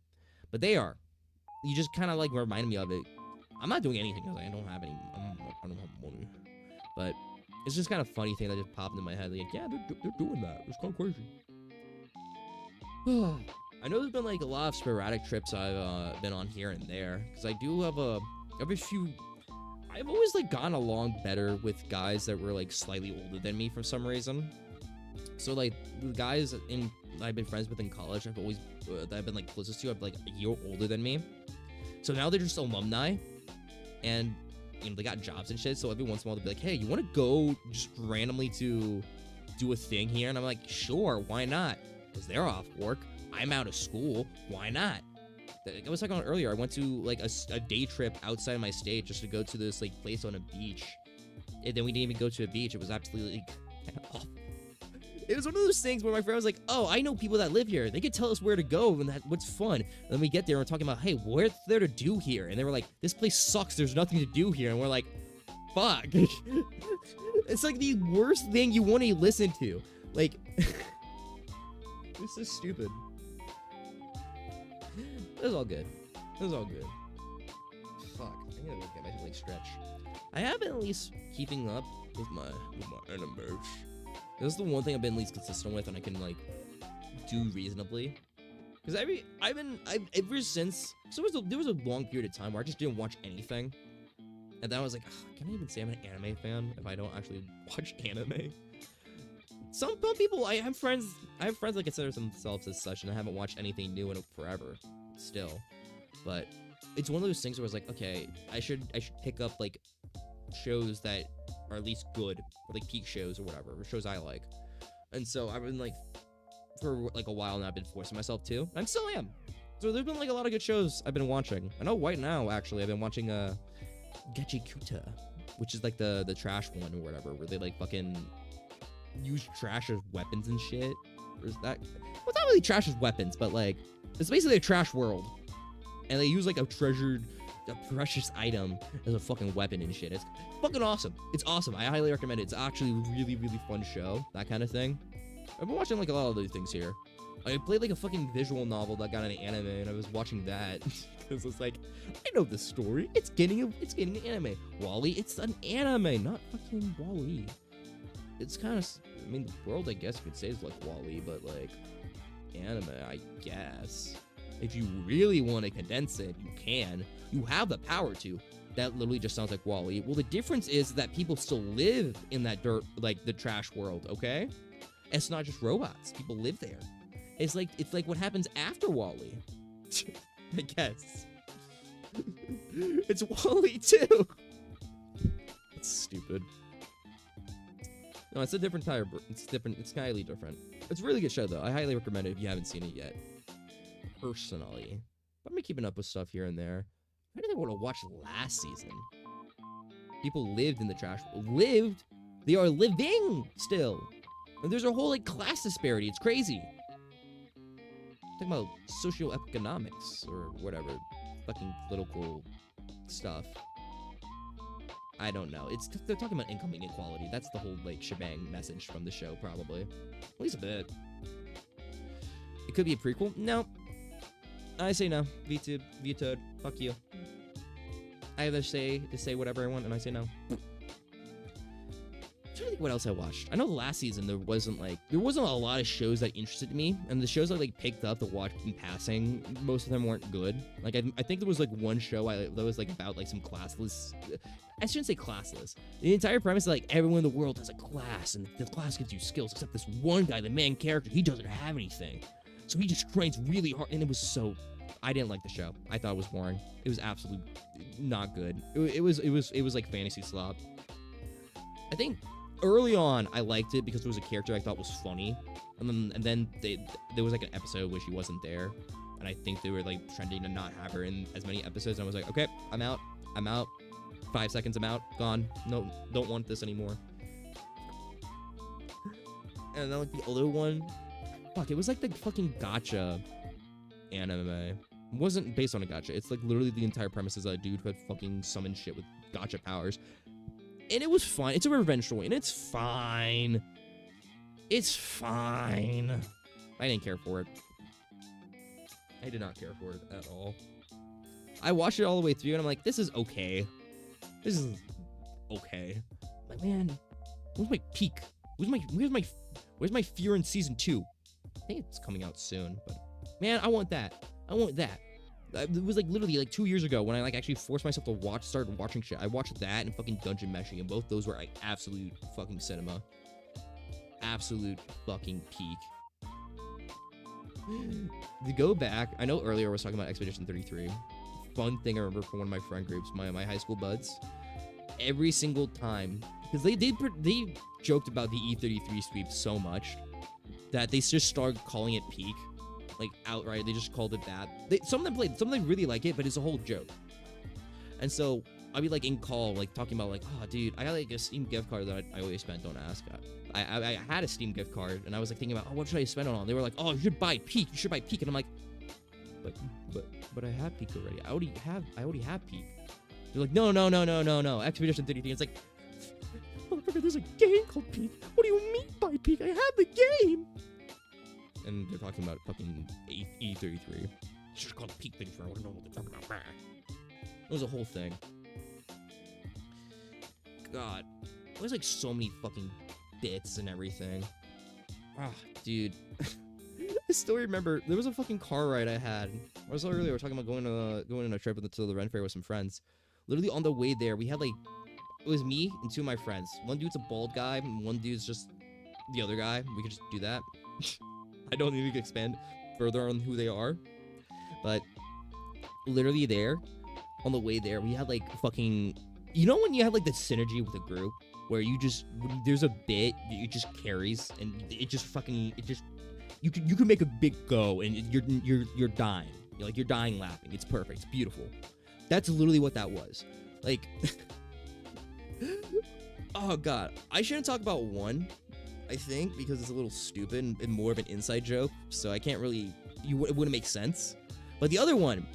But they are. You just kind of, like, reminded me of it. I'm not doing anything because I don't have any. I don't have money. But it's just kind of funny thing that just popped into my head. Like, yeah, they're doing that. It's kind of crazy. I know there's been, like, a lot of sporadic trips I've been on here and there, because I do have a few. I've always, like, gotten along better with guys that were, like, slightly older than me for some reason. So, like, the guys I've been friends with in college, I've always that I've been, like, closest to, I've been, like, a year older than me. So now they're just alumni, and, you know, they got jobs and shit. So every once in a while they'll be like, "Hey, you want to go just randomly to do a thing here?" And I'm like, "Sure, why not?" Because they're off work. I'm out of school. Why not? I was talking about earlier. I went to, like, a day trip outside my state just to go to this, like, place on a beach. And then we didn't even go to a beach. It was absolutely, like, awful. It was one of those things where my friend was like, "Oh, I know people that live here. They could tell us where to go and what's fun." And then we get there and we're talking about, "Hey, what's there to do here?" And they were like, "This place sucks. There's nothing to do here." And we're like, fuck. It's like the worst thing you want to listen to. Like, this is stupid. It was all good. Fuck. I gotta get my, like, stretch. I have been at least keeping up with my animes. This is the one thing I've been at least consistent with, and I can, like, do reasonably. Because ever since, so there was a long period of time where I just didn't watch anything. And then I was like, can I even say I'm an anime fan if I don't actually watch anime? Some people, I have friends that consider themselves as such, and I haven't watched anything new in forever, still. But it's one of those things where I was like, okay, I should pick up, like, shows that are at least good, or, like, peak shows or whatever, or shows I like. And so I've been, like, for, like, a while now, I've been forcing myself to, and I still am. So there's been, like, a lot of good shows I've been watching. I know right now, actually, I've been watching Gachikuta, which is, like, the trash one or whatever, where they, like, fucking use trash as weapons and shit. Or is that, well, it's not really trash as weapons, but, like, it's basically a trash world, and they use, like, a precious item as a fucking weapon and shit. It's fucking awesome. It's awesome. I highly recommend it. It's actually a really, really fun show. That kind of thing. I've been watching, like, a lot of these things here. I played, like, a fucking visual novel that got an anime, and I was watching that because it's like, I know this story. It's getting an anime. Wall-E, it's an anime, not fucking Wall-E. It's kind of, I mean, the world, I guess you could say, is like Wall-E, but, like, anime, I guess. If you really want to condense it, you can. You have the power to. That literally just sounds like Wall-E. Well, the difference is that people still live in that dirt, like, the trash world, okay? It's not just robots. People live there. It's like what happens after Wall-E. I guess. It's Wall-E too. That's stupid. No, it's a different type. It's different. It's entirely different. It's a really good show, though. I highly recommend it if you haven't seen it yet. Personally, but I'm keeping up with stuff here and there. I didn't want to watch last season. People lived in the trash. Lived. They are living still. And there's a whole, like, class disparity. It's crazy. Talking about socioeconomics or whatever, fucking political stuff. I don't know. They're talking about income inequality. That's the whole, like, shebang message from the show, probably. At least a bit. It could be a prequel. No. I say no. Vtoad. Fuck you. I either say whatever I want, and I say no. I'm trying to think what else I watched. I know last season there wasn't a lot of shows that interested me, and the shows I like picked up to watch in passing, most of them weren't good. Like I think there was like one show that was like about like some classless. I shouldn't say classless. The entire premise is like everyone in the world has a class, and the class gives you skills, except this one guy, the main character, he doesn't have anything, so he just trains really hard, and it was so. I didn't like the show. I thought it was boring. It was absolutely not good. It was like fantasy slop. I think early on I liked it because there was a character I thought was funny, and then there was like an episode where she wasn't there, and I think they were like trending to not have her in as many episodes. And I was like, okay, I'm out. 5 seconds, I'm out. Gone. No, don't want this anymore. And then like the other one, fuck, it was like the fucking gacha anime. It wasn't based on a gacha. It's like literally the entire premise is a dude who had fucking summoned shit with gacha powers. And it was fine. It's a revenge story, and it's fine. It's fine. I didn't care for it. I did not care for it at all. I watched it all the way through, and I'm like, this is okay. This is okay. I'm like, man, where's my peak? Where's my Fear in season 2? I think it's coming out soon, but man, I want that. I want that. It was like literally like 2 years ago when I like actually forced myself to start watching shit. I watched that and fucking Dungeon Meshing, and both those were like absolute fucking cinema. Absolute fucking peak. To go back, I know earlier I was talking about Expedition 33. Fun thing I remember from one of my friend groups, my high school buds. Every single time, because they joked about the E33 sweep so much that they just started calling it peak. Like outright, they just called it that. Some of them really like it, but it's a whole joke. And so I'd be like in call, like talking about like, oh dude, I got like a Steam gift card that I always spent. Don't ask. I had a Steam gift card, and I was like thinking about, oh, what should I spend it on? They were like, oh, you should buy Peak. You should buy Peak, and I'm like, but I have Peak already. I already have Peak. They're like, no. Expedition 33. It's like, motherfucker, there's a game called Peak. What do you mean by Peak? I have the game. And they're talking about fucking E33. It's just called Peak 33. I want to know what they're talking about. It was a whole thing. God. There's like so many fucking bits and everything. Ah, dude. I still remember, there was a fucking car ride I had. I was earlier, we were talking about going on a trip to the Ren Fair with some friends. Literally on the way there, we had like, it was me and 2 of my friends. One dude's a bald guy, and one dude's just the other guy. We could just do that. I don't need to expand further on who they are, but literally there, on the way there, we had like fucking, you know when you have like the synergy with a group, where you just, there's a bit, it just carries, and it just fucking, you can make a big go, and you're dying, you're dying laughing. It's perfect. It's beautiful. That's literally what that was. Like, oh god, I shouldn't talk about one, I think, because it's a little stupid and more of an inside joke, so I can't really, it wouldn't make sense. But the other one,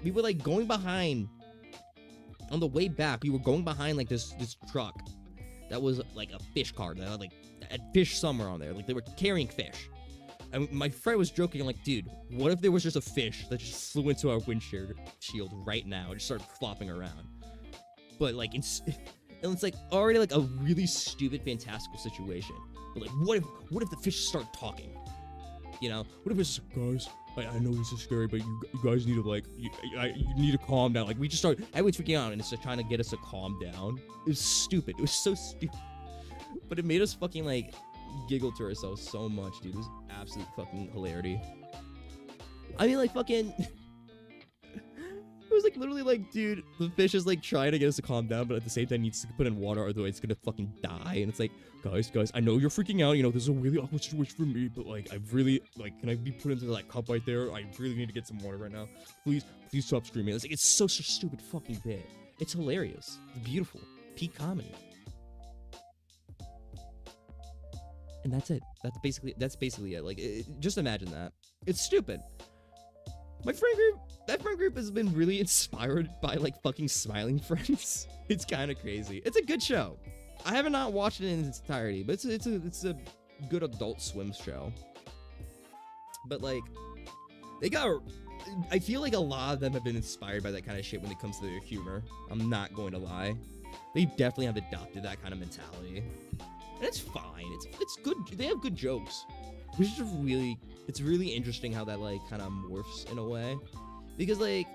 we were like going behind, on the way back, we were going behind like this truck that was like a fish cart that had fish somewhere on there, like they were carrying fish. And my friend was joking, I'm like, dude, what if there was just a fish that just flew into our windshield right now and just started flopping around? But like, it's like already like a really stupid, fantastical situation. But like, what if the fish start talking? You know, what if it's just, guys, I know this is scary, but you guys need to like, you need to calm down. Like we just started, everyone's freaking out, and it's just trying to get us to calm down. It was stupid. It was so stupid. But it made us fucking like giggle to ourselves so much, dude. It was absolute fucking hilarity. I mean, like fucking. It was like literally like, dude, the fish is like trying to get us to calm down, but at the same time needs to put in water, otherwise it's gonna fucking die. And it's like, guys, I know you're freaking out. You know, this is a really awkward situation for me, but like, I really like, can I be put into that cup right there? I really need to get some water right now. Please stop screaming. It's like, it's such a stupid fucking bit. It's hilarious. It's beautiful. Peak comedy. And that's it. That's basically it. Like, just imagine that. It's stupid. That friend group has been really inspired by like fucking Smiling Friends. It's kind of crazy. It's a good show. I haven't not watched it in its entirety, but it's a good Adult Swim show. But like, I feel like a lot of them have been inspired by that kind of shit when it comes to their humor. I'm not going to lie. They definitely have adopted that kind of mentality. And it's fine. It's good. They have good jokes. Which is really, it's really interesting how that like kind of morphs in a way, because like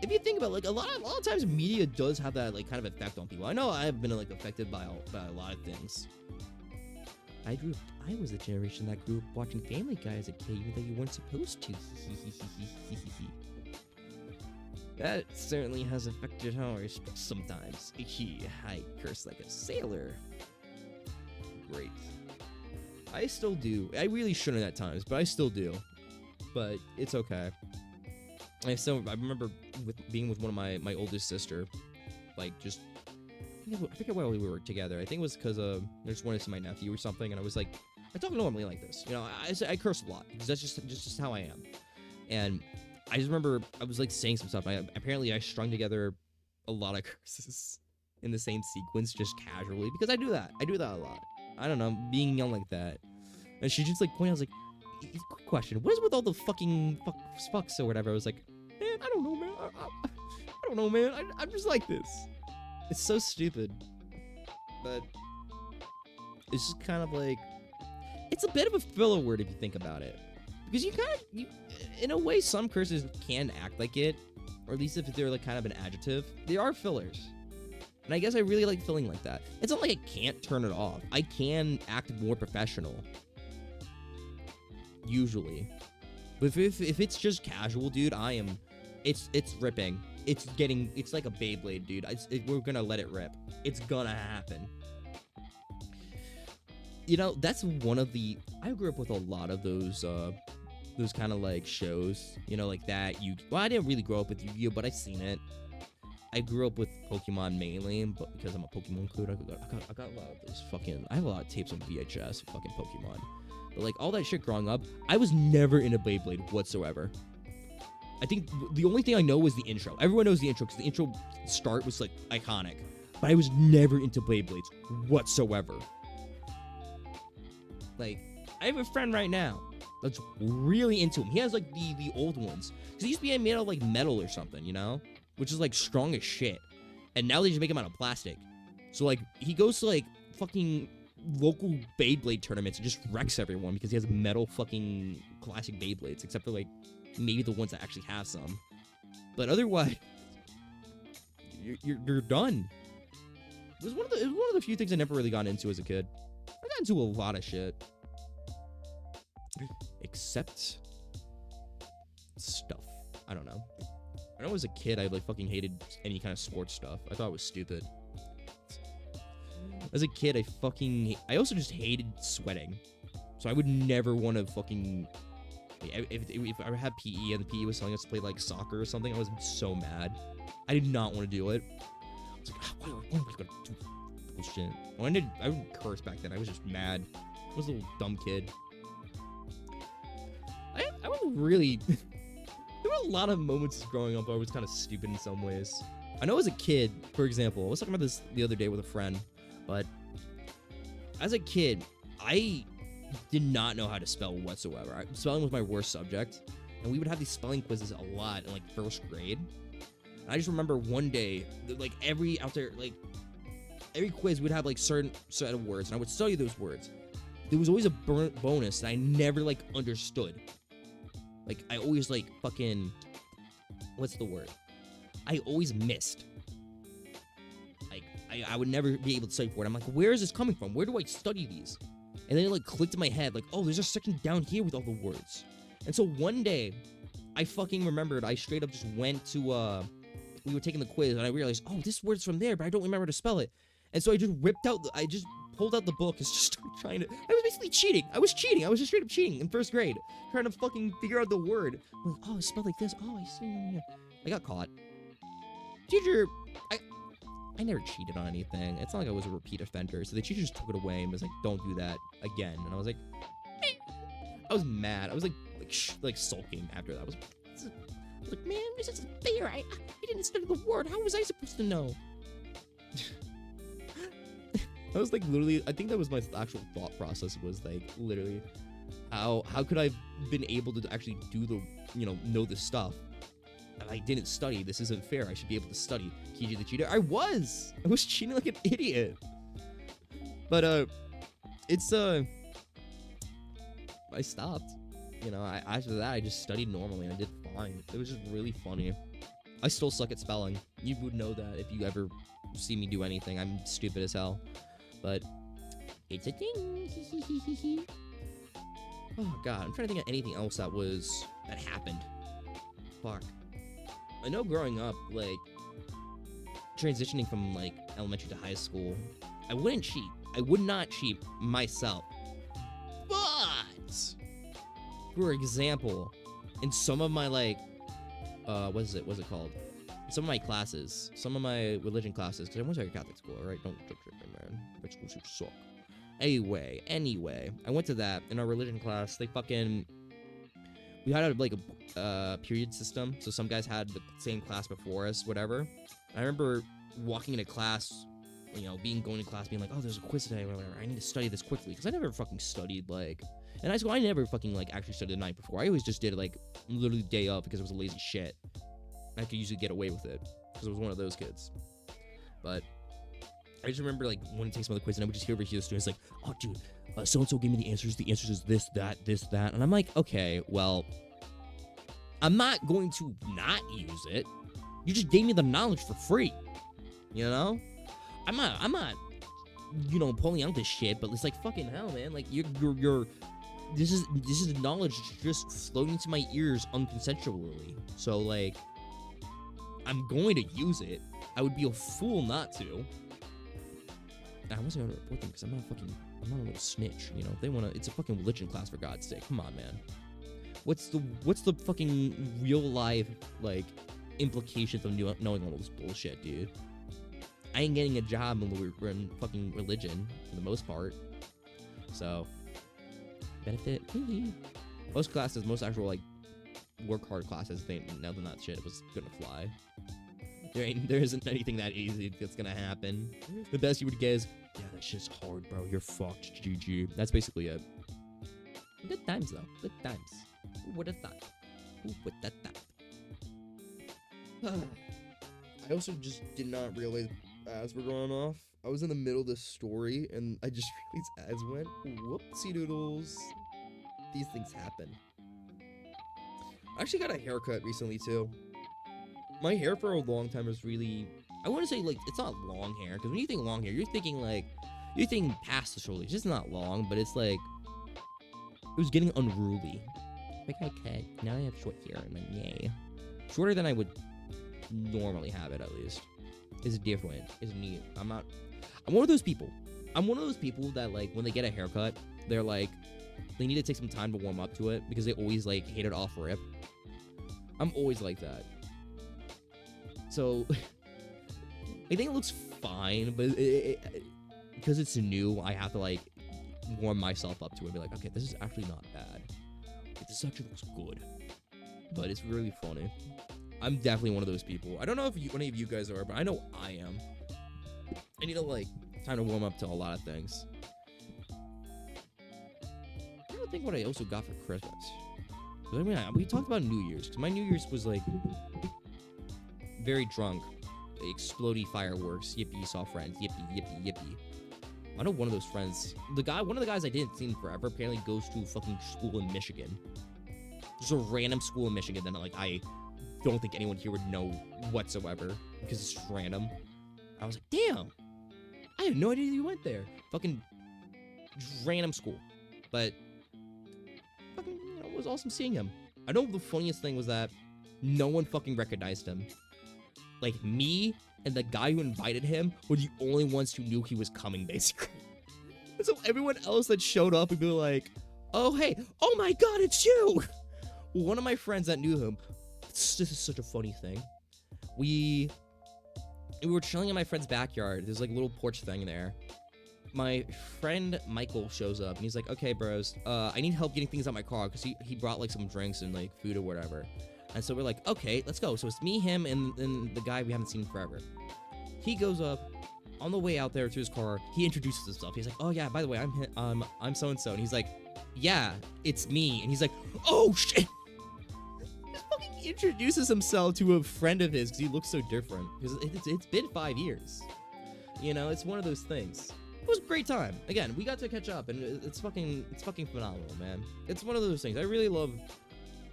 if you think about like a lot of times media does have that like kind of effect on people. I know I've been like affected by a lot of things. I was the generation that grew up watching Family Guy as a kid, even though you weren't supposed to. That certainly has affected how I speak sometimes. I curse like a sailor. Great. I still do. I really shouldn't at times, but I still do. But it's okay. I remember being with one of my oldest sister, like just I forget why we were together. I think it was because I just wanted to see my nephew or something, and I was like, I talk normally like this, you know. I curse a lot because that's just how I am. And I just remember I was like saying some stuff. Apparently I strung together a lot of curses in the same sequence just casually because I do that. I do that a lot. I don't know, being young like that. And she just like pointed out, I was like, quick question, what is with all the fucking fucks or whatever? I was like, man, I don't know, man. I don't know, man. I'm just like this. It's so stupid. But it's just kind of like, it's a bit of a filler word if you think about it. Because you in a way, some curses can act like it, or at least if they're like kind of an adjective, they are fillers. And I guess I really like feeling like that. It's not like I can't turn it off. I can act more professional. Usually. But if it's just casual, dude, it's ripping. It's like a Beyblade, dude. We're gonna let it rip. It's gonna happen. You know, that's one of the... I grew up with a lot of those kind of like shows. You know, like that. Well, I didn't really grow up with Yu-Gi-Oh, but I've seen it. I grew up with Pokemon mainly, but because I'm a Pokemon kid, I got a lot of those fucking... I have a lot of tapes on VHS of fucking Pokemon. But like all that shit growing up, I was never into Beyblade whatsoever. I think the only thing I know was the intro. Everyone knows the intro because the intro start was like iconic. But I was never into Beyblades whatsoever. Like, I have a friend right now that's really into them. He has like the old ones. Because they used to be made out of like metal or something, you know? Which is like strong as shit. And now they just make them out of plastic. So like he goes to like fucking local Beyblade tournaments and just wrecks everyone because he has metal fucking classic Beyblades, except for like maybe the ones that actually have some. But otherwise, you're done. It was one of the few things I never really got into as a kid. I got into a lot of shit. Except stuff. I don't know. I know as a kid, I like fucking hated any kind of sports stuff. I thought it was stupid. As a kid, I also just hated sweating. So I would never want to fucking... If I had PE and the PE was telling us to play like soccer or something, I was so mad. I did not want to do it. I was like, why am I gonna do bullshit? I would curse back then. I was just mad. I was a little dumb kid. I was really... There were a lot of moments growing up where I was kind of stupid in some ways. I know as a kid, for example, I was talking about this the other day with a friend, but as a kid, I did not know how to spell whatsoever. Spelling was my worst subject, and we would have these spelling quizzes a lot in like first grade. And I just remember one day, like every quiz would have like certain set of words, and I would study those words. There was always a bonus that I never like understood. Like I always like fucking, what's the word? I always missed. Like I would never be able to study for it. I'm like, where is this coming from? Where do I study these? And then it like clicked in my head, like, oh, there's a section down here with all the words. And so one day, I fucking remembered. I straight up just went to we were taking the quiz, and I realized, oh, this word's from there, but I don't remember how to spell it. And so I just pulled out the book and just started trying to... I was basically cheating. I was just straight up cheating in first grade. Trying to fucking figure out the word. Like, oh, it's spelled like this. Oh, I see. I got caught. Teacher, I never cheated on anything. It's not like I was a repeat offender. So the teacher just took it away and was like, don't do that again. And I was like, I was mad. I was like sulking after that. I was like, man, this isn't fair. I didn't study the word. How was I supposed to know? I was like, literally, I think that was my actual thought process, was like, literally, how could I have been able to actually do the, know this stuff? And I didn't study. This isn't fair. I should be able to study. Kiji the cheater. I was cheating like an idiot. But, it's I stopped. You know, after that I just studied normally and I did fine. It was just really funny. I still suck at spelling. You would know that if you ever see me do anything. I'm stupid as hell. But it's a thing. Oh god, I'm trying to think of anything else that happened. Fuck. I know growing up, like, transitioning from, like, elementary to high school, I wouldn't cheat. I would not cheat myself. But, for example, in some of my, like, what's it called? Some of my classes, some of my religion classes, because I went to a Catholic school, right? Don't trip me, man. Which schools suck. Anyway, I went to that. In our religion class, we had like a period system, so some guys had the same class before us, whatever. I remember walking into class, going to class, being like, oh, there's a quiz today, whatever. I need to study this quickly, because I never fucking studied, like, in high school, I never fucking, like, actually studied the night before. I always just did it, like, literally the day of, because it was a lazy shit. I could usually get away with it, because I was one of those kids. But I just remember, like, when it takes some of the quiz, and I would just hear over here the students like, oh, dude, so-and-so gave me the answers is this, that, and I'm like, okay, well, I'm not going to not use it. You just gave me the knowledge for free, you know? I'm not, pulling out this shit, but it's like, fucking hell, man, like, this is knowledge just floating to my ears unconsensually, so, like, I'm going to use it. I would be a fool not to. I wasn't gonna report them because I'm not a little snitch, you know. If they it's a fucking religion class, for God's sake. Come on, man. What's the fucking real life, like, implications of knowing all this bullshit, dude? I ain't getting a job in fucking religion for the most part. So, benefit. Most classes, most actual, like, work hard classes, now than that shit was gonna fly. There isn't anything that easy that's gonna happen. The best you would get is, yeah, that shit's hard, bro. You're fucked. GG. That's basically it. Good times, though. Good times. Who would have thought? Who would have thought? I also just did not realize, as we're going off, I was in the middle of this story, and I just realized as went, whoopsie doodles. These things happen. I actually got a haircut recently, too. My hair for a long time was really, I wouldn't say, like, it's not long hair, because when you think long hair, you're thinking past the shoulders. It's not long, but it's like, it was getting unruly. Like, okay, now I have short hair, and then yay. Shorter than I would normally have it, at least. It's different. It's neat. I'm one of those people. That, like, when they get a haircut, they're like, they need to take some time to warm up to it, because they always, like, hit it off rip. I'm always like that. So, I think it looks fine, but because it's new, I have to, like, warm myself up to it and be like, okay, this is actually not bad. This actually looks good. But it's really funny. I'm definitely one of those people. I don't know if any of you guys are, but I know I am. I need, like, time to warm up to a lot of things. I don't think what I also got for Christmas. I mean, we talked about New Year's, because my New Year's was, like, very drunk, explodey fireworks, yippee, saw friends, yippee. I know one of those friends, one of the guys I didn't see in forever, apparently goes to a fucking school in Michigan. Just a random school in Michigan that, like, I don't think anyone here would know whatsoever, because it's just random. I was like, damn, I had no idea you went there. Fucking just random school. But, fucking, it was awesome seeing him. I know the funniest thing was that no one fucking recognized him. Like, me and the guy who invited him were the only ones who knew he was coming, basically. And so everyone else that showed up would be like, oh, hey, oh my god, it's you! One of my friends that knew him, this is such a funny thing. We were chilling in my friend's backyard. There's, like, a little porch thing there. My friend Michael shows up, and he's like, okay, bros, I need help getting things out my car, because he brought, like, some drinks and, like, food or whatever. And so we're like, okay, let's go. So it's me, him, and the guy we haven't seen forever. He goes up, on the way out there to his car, he introduces himself. He's like, oh yeah, by the way, I'm so-and-so. And he's like, yeah, it's me. And he's like, oh shit! He fucking introduces himself to a friend of his, because he looks so different. Because it's been 5 years. You know, it's one of those things. was a great time. Again, we got to catch up, and it's fucking phenomenal, man. It's one of those things. I really love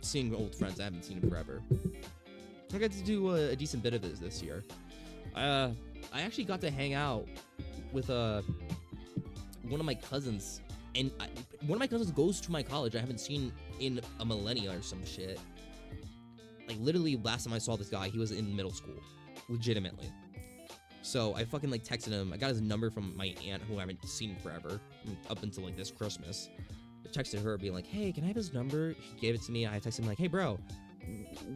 seeing old friends I haven't seen in forever. I got to do a decent bit of this year. I actually got to hang out with one of my cousins, and one of my cousins goes to my college I haven't seen in a millennia or some shit. Like, literally, last time I saw this guy, he was in middle school. Legitimately. So, I fucking, like, texted him. I got his number from my aunt, who I haven't seen forever, up until, like, this Christmas. I texted her, being like, hey, can I have his number? She gave it to me. I texted him, like, hey, bro,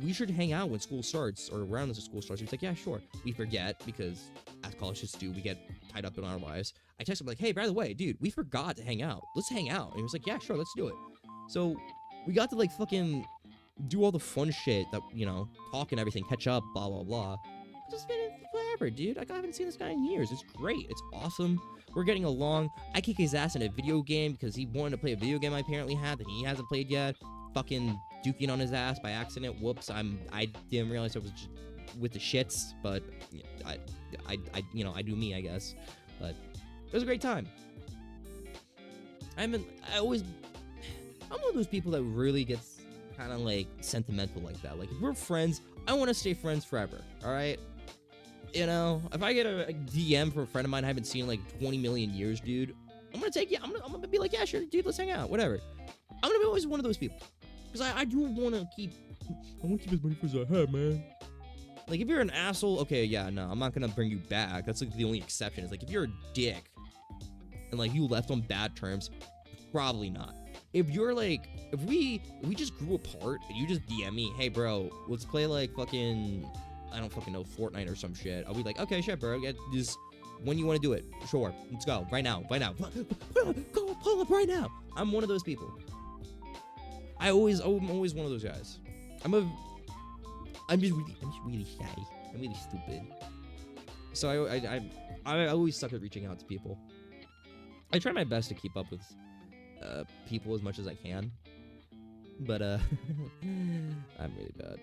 we should hang out when school starts, or around as school starts. He was like, yeah, sure. We forget, because as college kids do, we get tied up in our lives. I texted him, like, hey, by the way, dude, we forgot to hang out. Let's hang out. And he was like, yeah, sure, let's do it. So, we got to, like, fucking do all the fun shit that, you know, talk and everything, catch up, blah, blah, blah. Just been forever, dude. I haven't seen this guy in years. It's great. It's awesome. We're getting along. I kick his ass in a video game because he wanted to play a video game I apparently had that he hasn't played yet. Fucking duking on his ass by accident. Whoops. I didn't realize I was just with the shits, but I you know, I do me, I guess. But it was a great time. I'm one of those people that really gets kind of like sentimental like that. Like, if we're friends, I want to stay friends forever. All right. You know, if I get a DM from a friend of mine I haven't seen in like 20 million years, dude, I'm gonna take you. I'm gonna be like, yeah, sure, dude, let's hang out, whatever. I'm gonna be always one of those people, because I do want to keep. I want to keep as many friends as I have, man. Like, if you're an asshole, okay, yeah, no, I'm not gonna bring you back. That's like the only exception. Is like, if you're a dick and like you left on bad terms, probably not. If you're like, if we just grew apart and you just DM me, hey bro, let's play like fucking, I don't fucking know, Fortnite or some shit. I'll be like, okay, shit, bro. Get just when you want to do it. Sure, let's go right now. Go pull up right now. I'm one of those people. I'm always one of those guys. I'm just really shy. I'm really stupid. So I always suck at reaching out to people. I try my best to keep up with people as much as I can, but I'm really bad.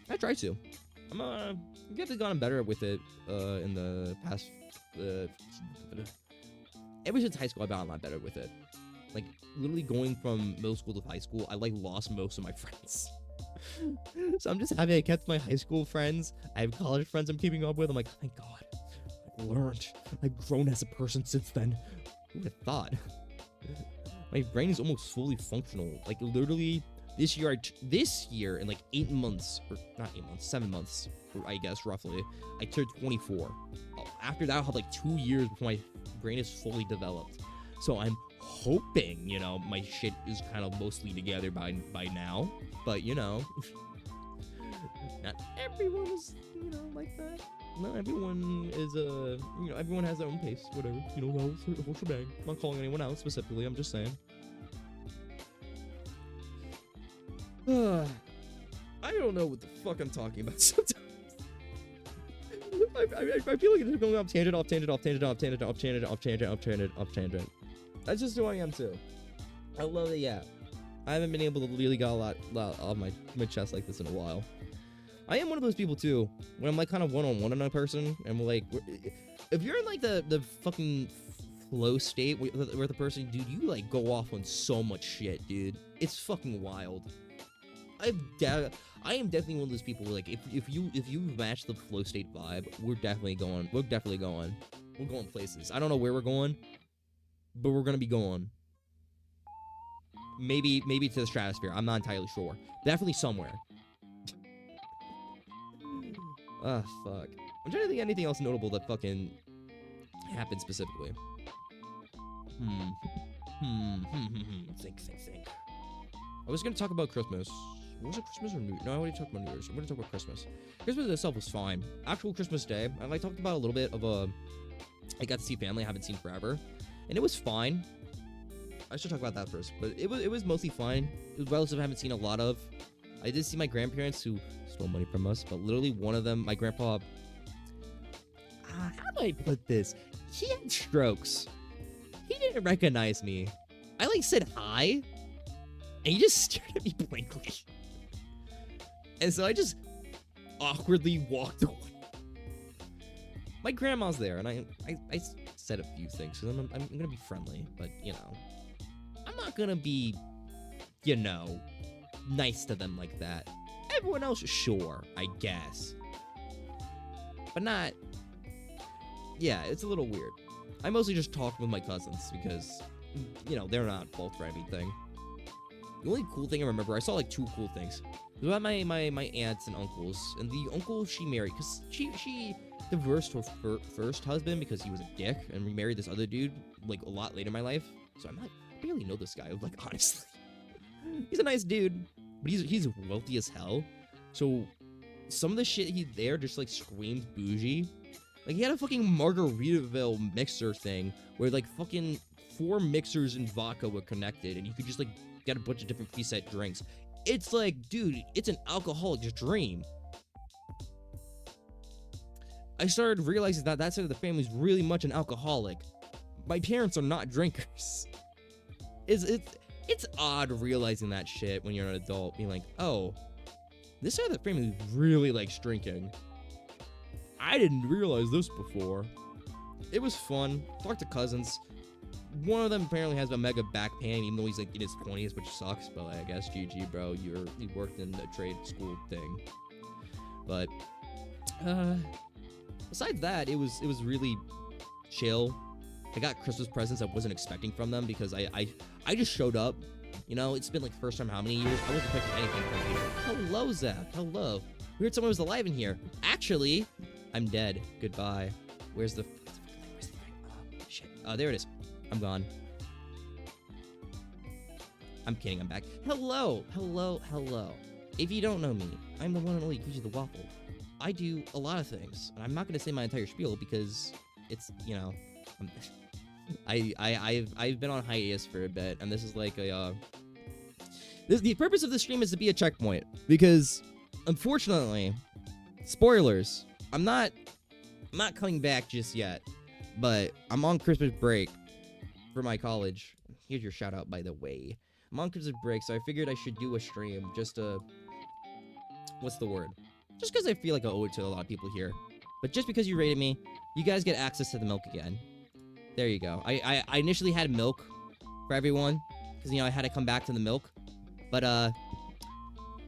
I try to. I've definitely gotten better with it in the past. Ever since high school, I've gotten a lot better with it. Like, literally going from middle school to high school, I like lost most of my friends. So I'm just happy I kept my high school friends. I have college friends I'm keeping up with. I'm like, thank God, I've learned. I've grown as a person since then. Who would have thought? My brain is almost fully functional. Like, literally, this year in like 8 months, or not 8 months, 7 months, I guess, roughly, I turned 24. After that, I'll have like 2 years before my brain is fully developed. So I'm hoping, you know, my shit is kind of mostly together by now. But, you know, not everyone is, you know, like that. Not everyone is, you know, everyone has their own pace, whatever. You know, the whole shebang. I'm not calling anyone out specifically, I'm just saying. I don't know what the fuck I'm talking about sometimes. I feel like it's going off tangent. That's just who I am too. I love it, yeah. I haven't been able to really get a lot off my chest like this in a while. I am one of those people too, when I'm like kind of one-on-one on a person, and we're like, if you're in like the fucking flow state where the person, dude, you like go off on so much shit, dude. It's fucking wild. I am definitely one of those people where, like, if you match the flow state vibe, we're definitely going. We're going places. I don't know where we're going, but we're gonna be going. Maybe to the stratosphere. I'm not entirely sure. Definitely somewhere. Ah, fuck. I'm trying to think of anything else notable that fucking happened specifically. Think. I was gonna talk about Christmas. Was it Christmas or New Year's? No, I already talked about New Year's. I'm gonna talk about Christmas. Christmas itself was fine. Actual Christmas Day, I talked about a little bit of I got to see family I haven't seen forever, and it was fine. I should talk about that first, but it was mostly fine. It was relatives I haven't seen a lot of. I did see my grandparents who stole money from us, but literally one of them, my grandpa. How do I put this? He had strokes. He didn't recognize me. I like said hi, and he just stared at me blankly. And so I just awkwardly walked away. My grandma's there, and I said a few things because I'm gonna be friendly, but you know, I'm not gonna be, you know, nice to them like that. Everyone else, sure, I guess, but not. Yeah, it's a little weird. I mostly just talk with my cousins because, you know, they're not fault for anything. The only cool thing I remember, I saw like 2 cool things. It was about my aunts and uncles, and the uncle she married, because she divorced her first husband because he was a dick, and remarried this other dude like a lot later in my life. So I barely know this guy, like, honestly. He's a nice dude, but he's wealthy as hell. So some of the shit he there just like screams bougie. Like, he had a fucking Margaritaville mixer thing where like fucking 4 mixers and vodka were connected, and you could just like get a bunch of different preset drinks. It's like, dude, it's an alcoholic's dream. I started realizing that side of the family is really much an alcoholic. My parents are not drinkers. It's odd realizing that shit when you're an adult, being like, oh, this side of the family really likes drinking. I didn't realize this before. It was fun. Talked to cousins. One of them apparently has a mega back pain, even though he's like in his 20s, which sucks. But I guess GG, bro. You worked in the trade school thing. But besides that, it was really chill. I got Christmas presents I wasn't expecting from them because I just showed up. You know, it's been like first time how many years? I wasn't expecting anything from people. Hello, Zach. Hello. We heard someone was alive in here. Actually, I'm dead. Goodbye. Where's the thing? Oh, shit. Oh, there it is. I'm gone. I'm kidding. I'm back. Hello. Hello. Hello. If you don't know me, I'm the one and only Kiji the Waffle. I do a lot of things, and I'm not going to say my entire spiel because it's, you know, I've been on hiatus for a bit, and this is like a the purpose of the stream is to be a checkpoint because, unfortunately, spoilers. I'm not coming back just yet, but I'm on Christmas break for my college. Here's your shout out, by the way. I'm on Christmas break, so I figured I should do a stream just to, what's the word? Just because I feel like I owe it to a lot of people here. But just because you rated me, you guys get access to the milk again. There you go. I initially had milk for everyone because, you know, I had to come back to the milk, but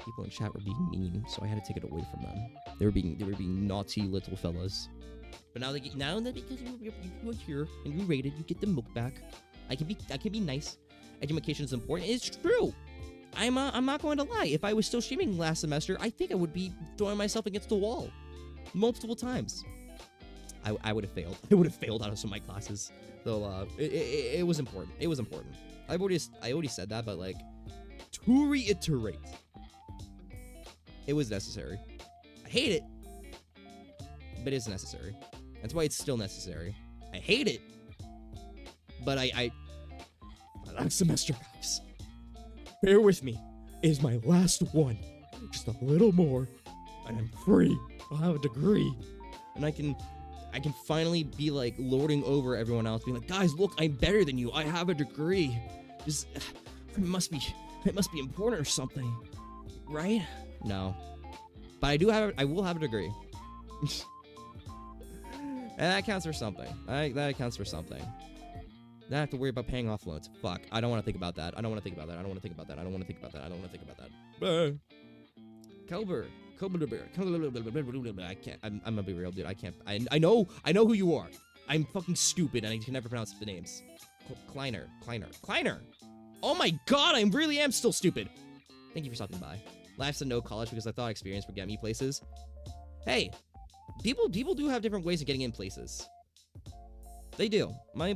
people in chat were being mean, so I had to take it away from them. They were being naughty little fellas. But now that because you were here and you rated, you get the milk back. I can be nice. Education is important. It's true. I'm not going to lie. If I was still streaming last semester, I think I would be throwing myself against the wall multiple times. I would have failed. I would have failed out of some of my classes. So it was important. It was important. I already said that, but like, to reiterate, it was necessary. I hate it, but it's necessary. That's why it's still necessary. I hate it, but my last semester, guys. Bear with me. It is my last one. Just a little more, and I'm free. I'll have a degree, and I can finally be like lording over everyone else, being like, guys, look, I'm better than you. I have a degree. Just it must be important or something, right? No, but I will have a degree, and that counts for something. That counts for something. Then I have to worry about paying off loans. Fuck, I don't want to think about that. I don't want to think about that. I don't want to think about that. I don't want to think about that. I don't want to think about that. Kelber. I can't. I'm gonna be real, dude. I can't. I know who you are. I'm fucking stupid and I can never pronounce the names. Kleiner. Oh my god, I really am still stupid. Thank you for stopping by. Life's a no college because I thought experience would get me places. Hey, people do have different ways of getting in places. They do. I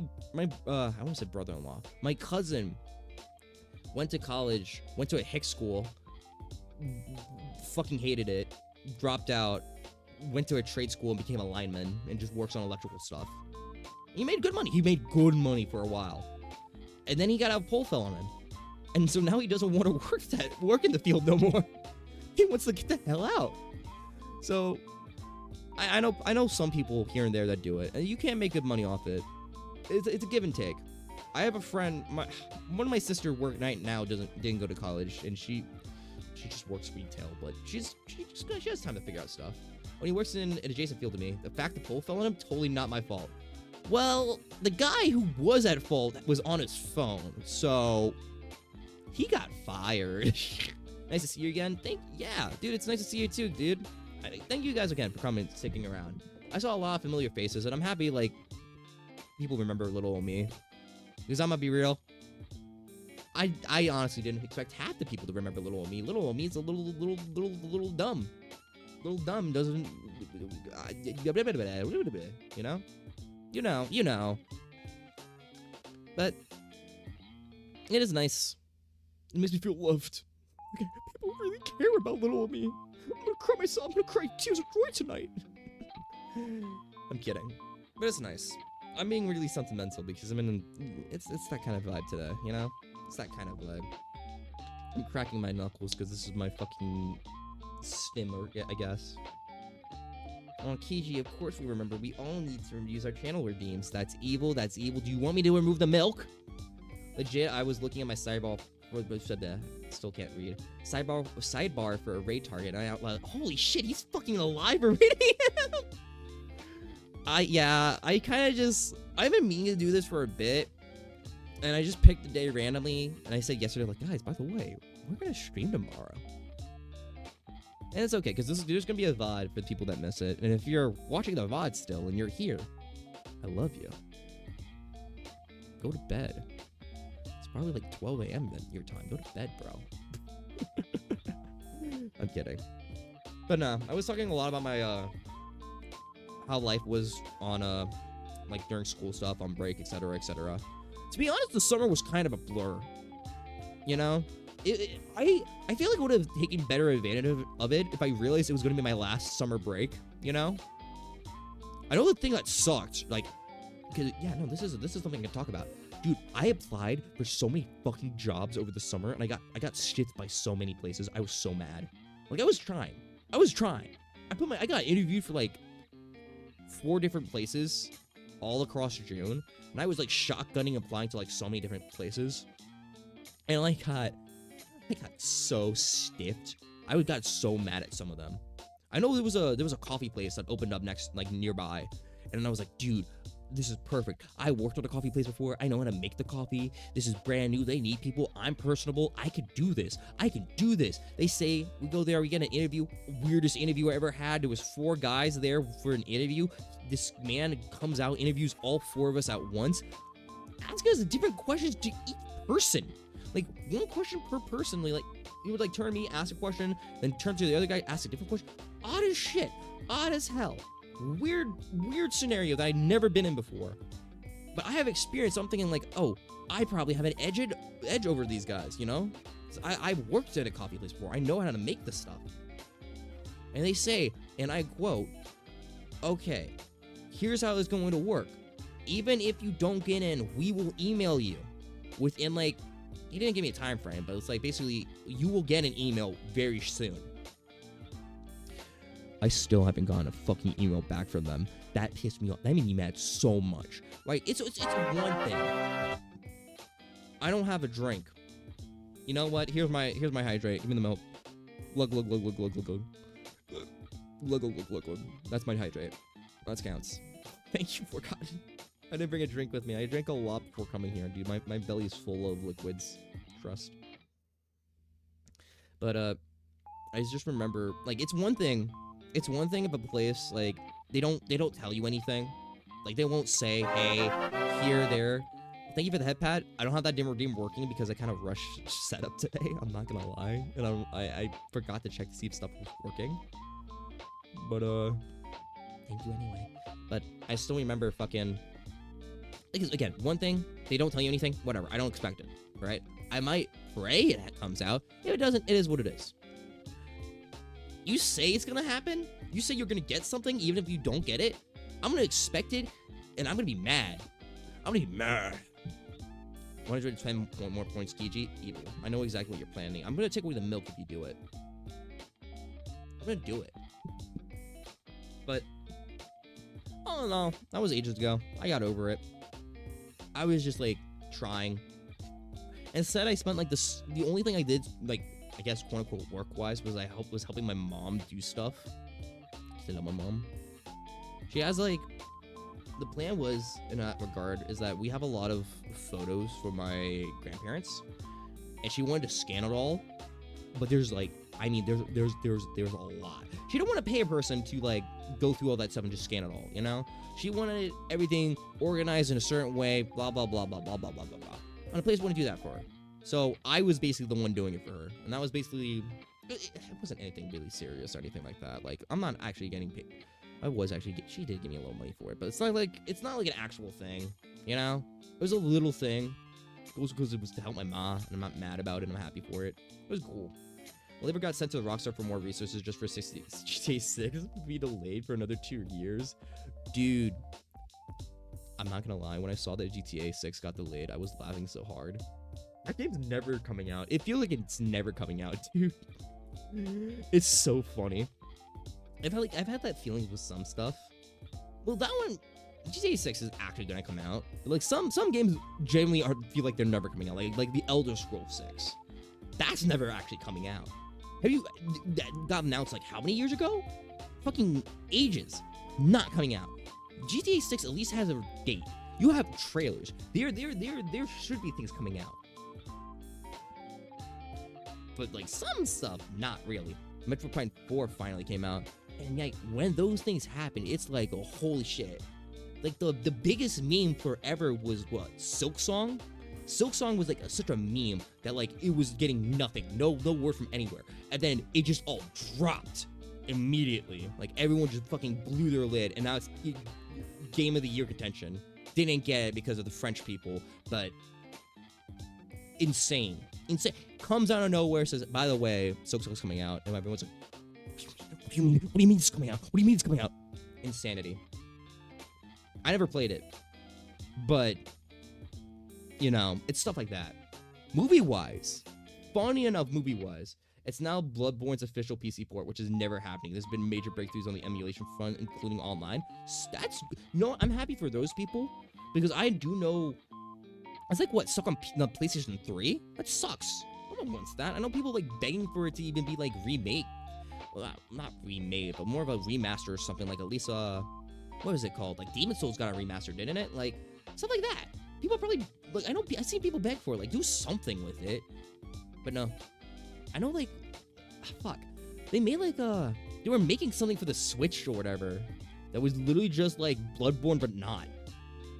want to say brother-in-law. My cousin went to college, went to a hick school, fucking hated it, dropped out, went to a trade school and became a lineman and just works on electrical stuff. He made good money. He made good money for a while. And then he got out, pole fell on him. And so now he doesn't want to work in the field no more. He wants to get the hell out. So I know some people here and there that do it, and you can't make good money off it. It's a give and take. I have a friend, one of my sister work right now didn't go to college, and she just works retail, but she has time to figure out stuff. When he works in an adjacent field to me, the fact the pole fell on him, totally not my fault. Well, the guy who was at fault was on his phone, so he got fired. Nice to see you again. Yeah, dude, it's nice to see you too, dude. Thank you guys again for coming, sticking around. I saw a lot of familiar faces, and I'm happy, like, people remember little old me. Because I'm gonna be real, I honestly didn't expect half the people to remember little old me. Little old me is a little dumb. Little dumb doesn't, you know? You know. But it is nice. It makes me feel loved. Okay, people really care about little old me. I'm gonna cry myself. I'm gonna cry tears of joy tonight. I'm kidding, but it's nice. I'm being really sentimental because I'm in. It's that kind of vibe today, you know. It's that kind of vibe. I'm cracking my knuckles because this is my fucking stimmer, I guess. On Kiji, of course we remember. We all need to use our channel redeems. That's evil. That's evil. Do you want me to remove the milk? Legit, I was looking at my sidebar. Still can't read. Sidebar for a raid target. And I out loud. Holy shit! He's fucking alive already. I kind of just. I've been meaning to do this for a bit, and I just picked the day randomly. And I said yesterday, like, guys, by the way, we're gonna stream tomorrow. And it's okay, because there's gonna be a VOD for the people that miss it. And if you're watching the VOD still and you're here, I love you. Go to bed. It's probably like 12 a.m. then your time. Go to bed, bro. I'm kidding. But no, I was talking a lot about my how life was on like during school stuff, on break, etc., etc. To be honest, the summer was kind of a blur. You know? I feel like I would have taken better advantage of it if I realized it was going to be my last summer break, you know? I know the thing that sucked, like, because, yeah, no, this is something I can talk about. Dude, I applied for so many fucking jobs over the summer, and I got stiffed by so many places. I was so mad. Like, I was trying. I got interviewed for, like, 4 different places all across June, and I was, like, shotgunning applying to, like, so many different places. And I got so stiffed. I got so mad at some of them. I know there was a coffee place that opened up next, like, nearby, and I was like, dude, this is perfect. I worked at a coffee place before. I know how to make the coffee. This is brand new. They need people. I'm personable. I could do this. They say we go there, we get an interview. Weirdest interview I ever had. There was 4 guys there for an interview. This man comes out, interviews all 4 of us at once. Asking us different questions to each person. Like, 1 question per person. Like, he would, like, turn to me, ask a question, then turn to the other guy, ask a different question. Odd as shit. Odd as hell. Weird scenario that I'd never been in before. But I have experience, so I'm thinking, like, oh, I probably have an edge over these guys, you know? I've worked at a coffee place before. I know how to make this stuff. And they say, and I quote, okay, here's how it's going to work. Even if you don't get in, we will email you within, like, he didn't give me a time frame, but it's like, basically, you will get an email very soon. I still haven't gotten a fucking email back from them. That pissed me off. That made me mad so much. Right? It's one thing. I don't have a drink. You know what? Here's my hydrate. Give me the milk. Glug glug glug glug glug glug glug. Glug glug glug glug glug. That's my hydrate. That counts. Thank you for cotton. I didn't bring a drink with me. I drank a lot before coming here, dude. My belly is full of liquids. Trust. But I just remember, like, it's one thing if a place, like, they don't tell you anything. Like, they won't say, hey, here, there. Thank you for the head pad. I don't have that redeem working because I kind of rushed setup today. I'm not gonna lie. And I forgot to check to see if stuff was working. But, thank you anyway. But I still remember fucking, like, again, one thing, they don't tell you anything, whatever. I don't expect it, right? I might pray it comes out. If it doesn't, it is what it is. You say it's gonna happen, you say you're gonna get something, even if you don't get it, I'm gonna expect it, and I'm gonna be mad. 110 more points, Kiji. Evil. I know exactly what you're planning. I'm gonna take away the milk if you do it. I'm gonna do it. But, I don't know. That was ages ago. I got over it. I was just, like, trying. Instead, I spent, like, the only thing I did, like, I guess, quote-unquote, work-wise, was helping my mom do stuff. I love my mom. She has, like, the plan was, in that regard, is that we have a lot of photos from my grandparents, and she wanted to scan it all, but there's like, I mean, there's a lot. She don't want to pay a person to like go through all that stuff and just scan it all, you know? She wanted everything organized in a certain way, blah blah blah blah blah blah blah blah blah. And the place wouldn't do that for her, so I was basically the one doing it for her, and that was basically, it wasn't anything really serious or anything like that. Like, I'm not actually getting paid. I was actually, she did give me a little money for it, but it's not like an actual thing, you know? It was a little thing. It was because it was to help my ma, and I'm not mad about it, and I'm happy for it. It was cool. Oliver got sent to the Rockstar for more resources just for GTA 6 to be delayed for another 2 years. Dude, I'm not gonna lie, when I saw that GTA 6 got delayed, I was laughing so hard. That game's never coming out. It feels like it's never coming out, dude. It's so funny. I've had that feeling with some stuff. Well, that one, GTA 6 is actually gonna come out. But like some games genuinely feel like they're never coming out. Like the Elder Scrolls 6, that's never actually coming out. Have you that got announced like how many years ago? Fucking ages, not coming out. GTA 6 at least has a date. You have trailers. There should be things coming out. But like some stuff, not really. Metroid Prime 4 finally came out. And like when those things happen, it's like, oh, holy shit. Like the biggest meme forever was what? Silksong? Silksong was like such a meme that like it was getting nothing, no word from anywhere. And then it just all dropped immediately. Like everyone just fucking blew their lid, and now it's Game of the Year contention. Didn't get it because of the French people, but insane. Comes out of nowhere, says, by the way, Silksong's coming out, and everyone's like, what do you mean it's coming out? What do you mean it's coming out? Insanity. I never played it, but, you know, it's stuff like that. Movie-wise, funny enough, movie-wise, it's now Bloodborne's official PC port, which is never happening. There's been major breakthroughs on the emulation front, including online. That's, no, I'm happy for those people, because I do know, it's like, what, stuck on the PlayStation 3? That sucks. No one wants that. I know people, like, begging for it to even be, like, remade. Well, not remade, but more of a remaster or something, like, at least, what is it called? Like, Demon Souls got a remaster, didn't it? Like, stuff like that. People probably, like, I've seen people beg for it, like, do something with it. But no. I know, like, fuck. They made, like, they were making something for the Switch or whatever that was literally just, like, Bloodborne, but not.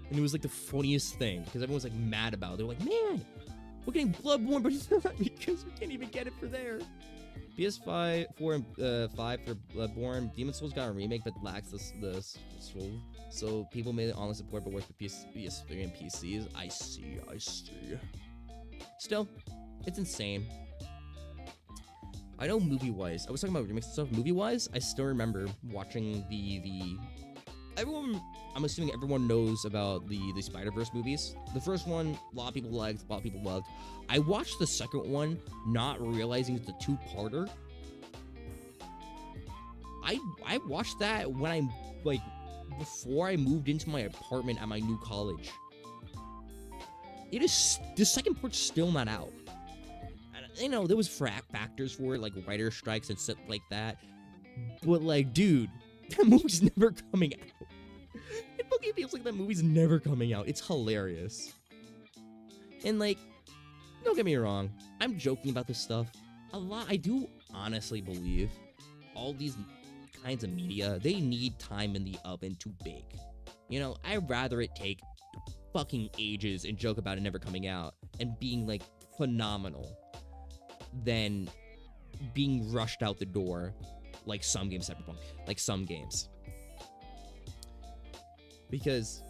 And it was, like, the funniest thing, because everyone was, like, mad about it. They were like, man, we're getting Bloodborne, but it's not because we can't even get it for there. PS5, 4, and 5 for Bloodborne. Demon Souls got a remake, but lacks the soul. So people made it online support, but works for PS3 and PCs. I see. Still, it's insane. I know movie-wise, I was talking about remakes and stuff. Movie-wise, I still remember watching everyone, I'm assuming everyone knows about the Spider-Verse movies. The first one, a lot of people liked, a lot of people loved. I watched the second one, not realizing it's a two-parter. I watched that when I'm, like, before I moved into my apartment at my new college. The second part's still not out. You know, there was factors for it, like writer strikes and stuff like that. But, like, dude, that movie's never coming out. It fucking feels like that movie's never coming out. It's hilarious. And, like, don't get me wrong, I'm joking about this stuff. I do honestly believe all these kinds of media, they need time in the oven to bake. You know, I'd rather it take fucking ages and joke about it never coming out and being, like, phenomenal than being rushed out the door like some games, Cyberpunk, like some games. Because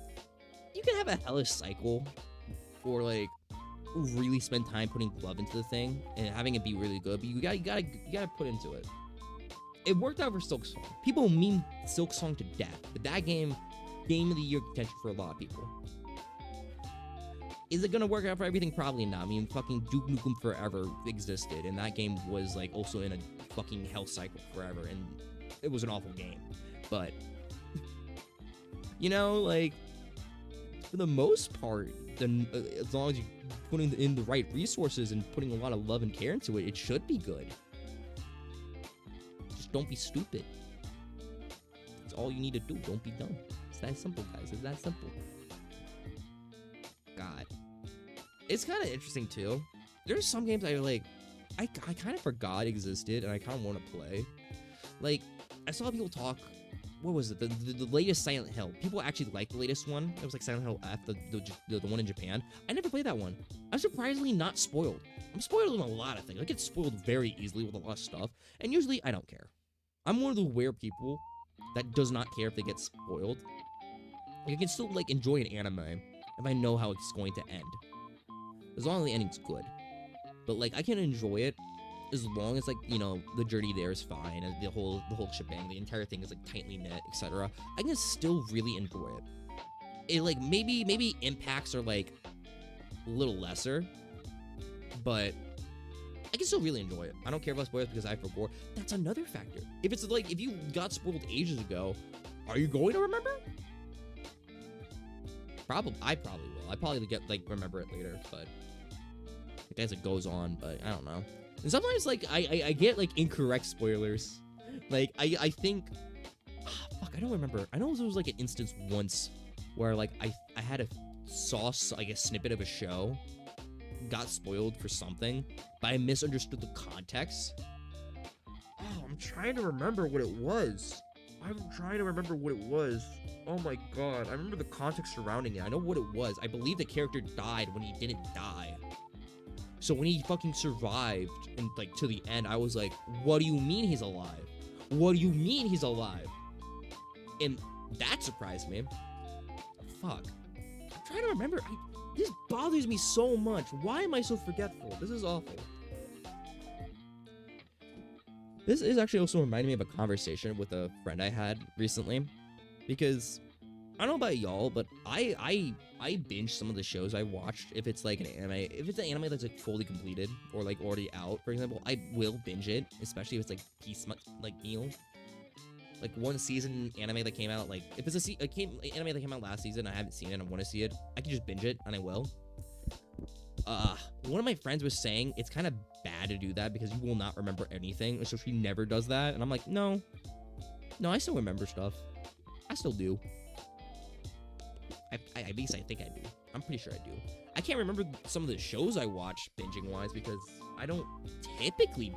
you can have a hellish cycle or, like, really spend time putting love into the thing and having it be really good, but you gotta put into it. It worked out for Silksong. People meme Silksong to death, but that game of the year contention for a lot of people. Is it gonna work out for everything? Probably not. I mean, fucking Duke Nukem Forever existed, and that game was, like, also in a fucking hell cycle forever, and it was an awful game. But, you know, like, for the most part, then as long as you're putting in the right resources and putting a lot of love and care into it, it should be good. Just don't be stupid. That's all you need to do. Don't be dumb. It's that simple, guys. It's that simple. God. It's kind of interesting, too. There's some games I kind of forgot existed, and I kind of want to play. Like, I saw people talk... What was it? The latest Silent Hill. People actually liked the latest one. It was like Silent Hill F, the one in Japan. I never played that one. I'm surprisingly not spoiled. I'm spoiled in a lot of things. I get spoiled very easily with a lot of stuff, and usually I don't care. I'm one of the rare people that does not care if they get spoiled. Like, I can still like enjoy an anime if I know how it's going to end, as long as the ending's good. But like, I can enjoy it as long as, like, you know, the journey there is fine, and the whole shebang, the entire thing is like tightly knit, etc. I can still really enjoy it. It like maybe impacts are like a little lesser, but I can still really enjoy it. I don't care about spoilers because I forgot. That's another factor. If it's like, if you got spoiled ages ago, are you going to remember? I probably will. I probably get like remember it later, but as it goes on. But I don't know. And sometimes, like, I get, like, incorrect spoilers. Like, I think... fuck, I don't remember. I know there was, like, an instance once where, like, I had a snippet of a show, got spoiled for something, but I misunderstood the context. Oh, I'm trying to remember what it was. Oh, my God. I remember the context surrounding it. I know what it was. I believe the character died when he didn't die. So when he fucking survived and like to the end, I was like, what do you mean he's alive? What do you mean he's alive? And that surprised me. Fuck. I'm trying to remember. This bothers me so much. Why am I so forgetful? This is awful. This is actually also reminding me of a conversation with a friend I had recently. Because I don't know about y'all, but I binge some of the shows I watched. If it's like an anime, if it's an anime that's like fully completed or like already out, for example, I will binge it, especially if it's like like meal. Like one season anime that came out, like if it's anime that came out last season, I haven't seen it and I want to see it, I can just binge it and I will. One of my friends was saying it's kind of bad to do that because you will not remember anything, so she never does that, and I'm like, no, I still remember stuff. I still do. At least I think I do. I'm pretty sure I do. I can't remember some of the shows I watch binging wise because I don't typically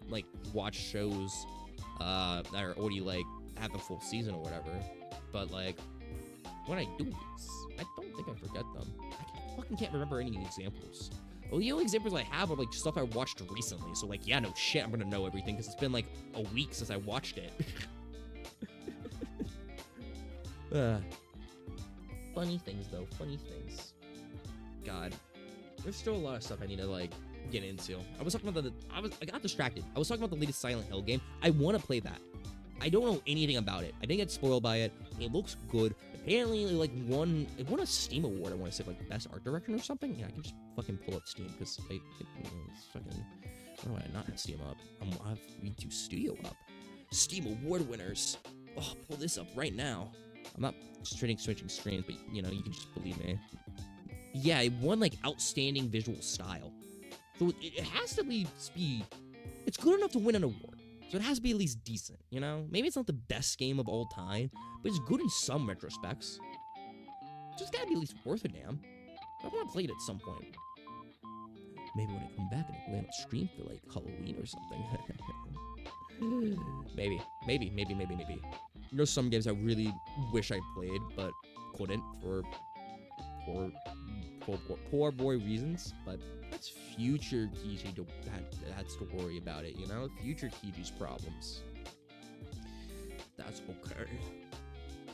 like watch shows that are already like have a full season or whatever. But like when I do this, I don't think I forget them. I fucking can't remember any examples. Well, the only examples I have are like stuff I watched recently. So like, yeah, no shit, I'm gonna know everything because it's been like a week since I watched it. Funny things, though. Funny things. God. There's still a lot of stuff I need to, like, get into. I was talking about I got distracted. I was talking about the latest Silent Hill game. I want to play that. I don't know anything about it. I didn't get spoiled by it. It looks good. Apparently, like, it won a Steam award, I want to say, like, Best Art Direction or something. Yeah, I can just fucking pull up Steam, because it's fucking... Why do I not have Steam up? I have V2 Studio up. Steam award winners. Oh, pull this up right now. I'm not switching streams, but, you know, you can just believe me. Yeah, it won, like, outstanding visual style. So it has to at least be... It's good enough to win an award. So it has to be at least decent, you know? Maybe it's not the best game of all time, but it's good in some retrospects. It's just gotta be at least worth a damn. I want to play it at some point. Maybe when I come back and play on stream for, like, Halloween or something. Maybe. There's some games I really wish I played, but couldn't for poor boy reasons. But that's future Kiji has to worry about it, you know? Future Kiji's problems. That's okay.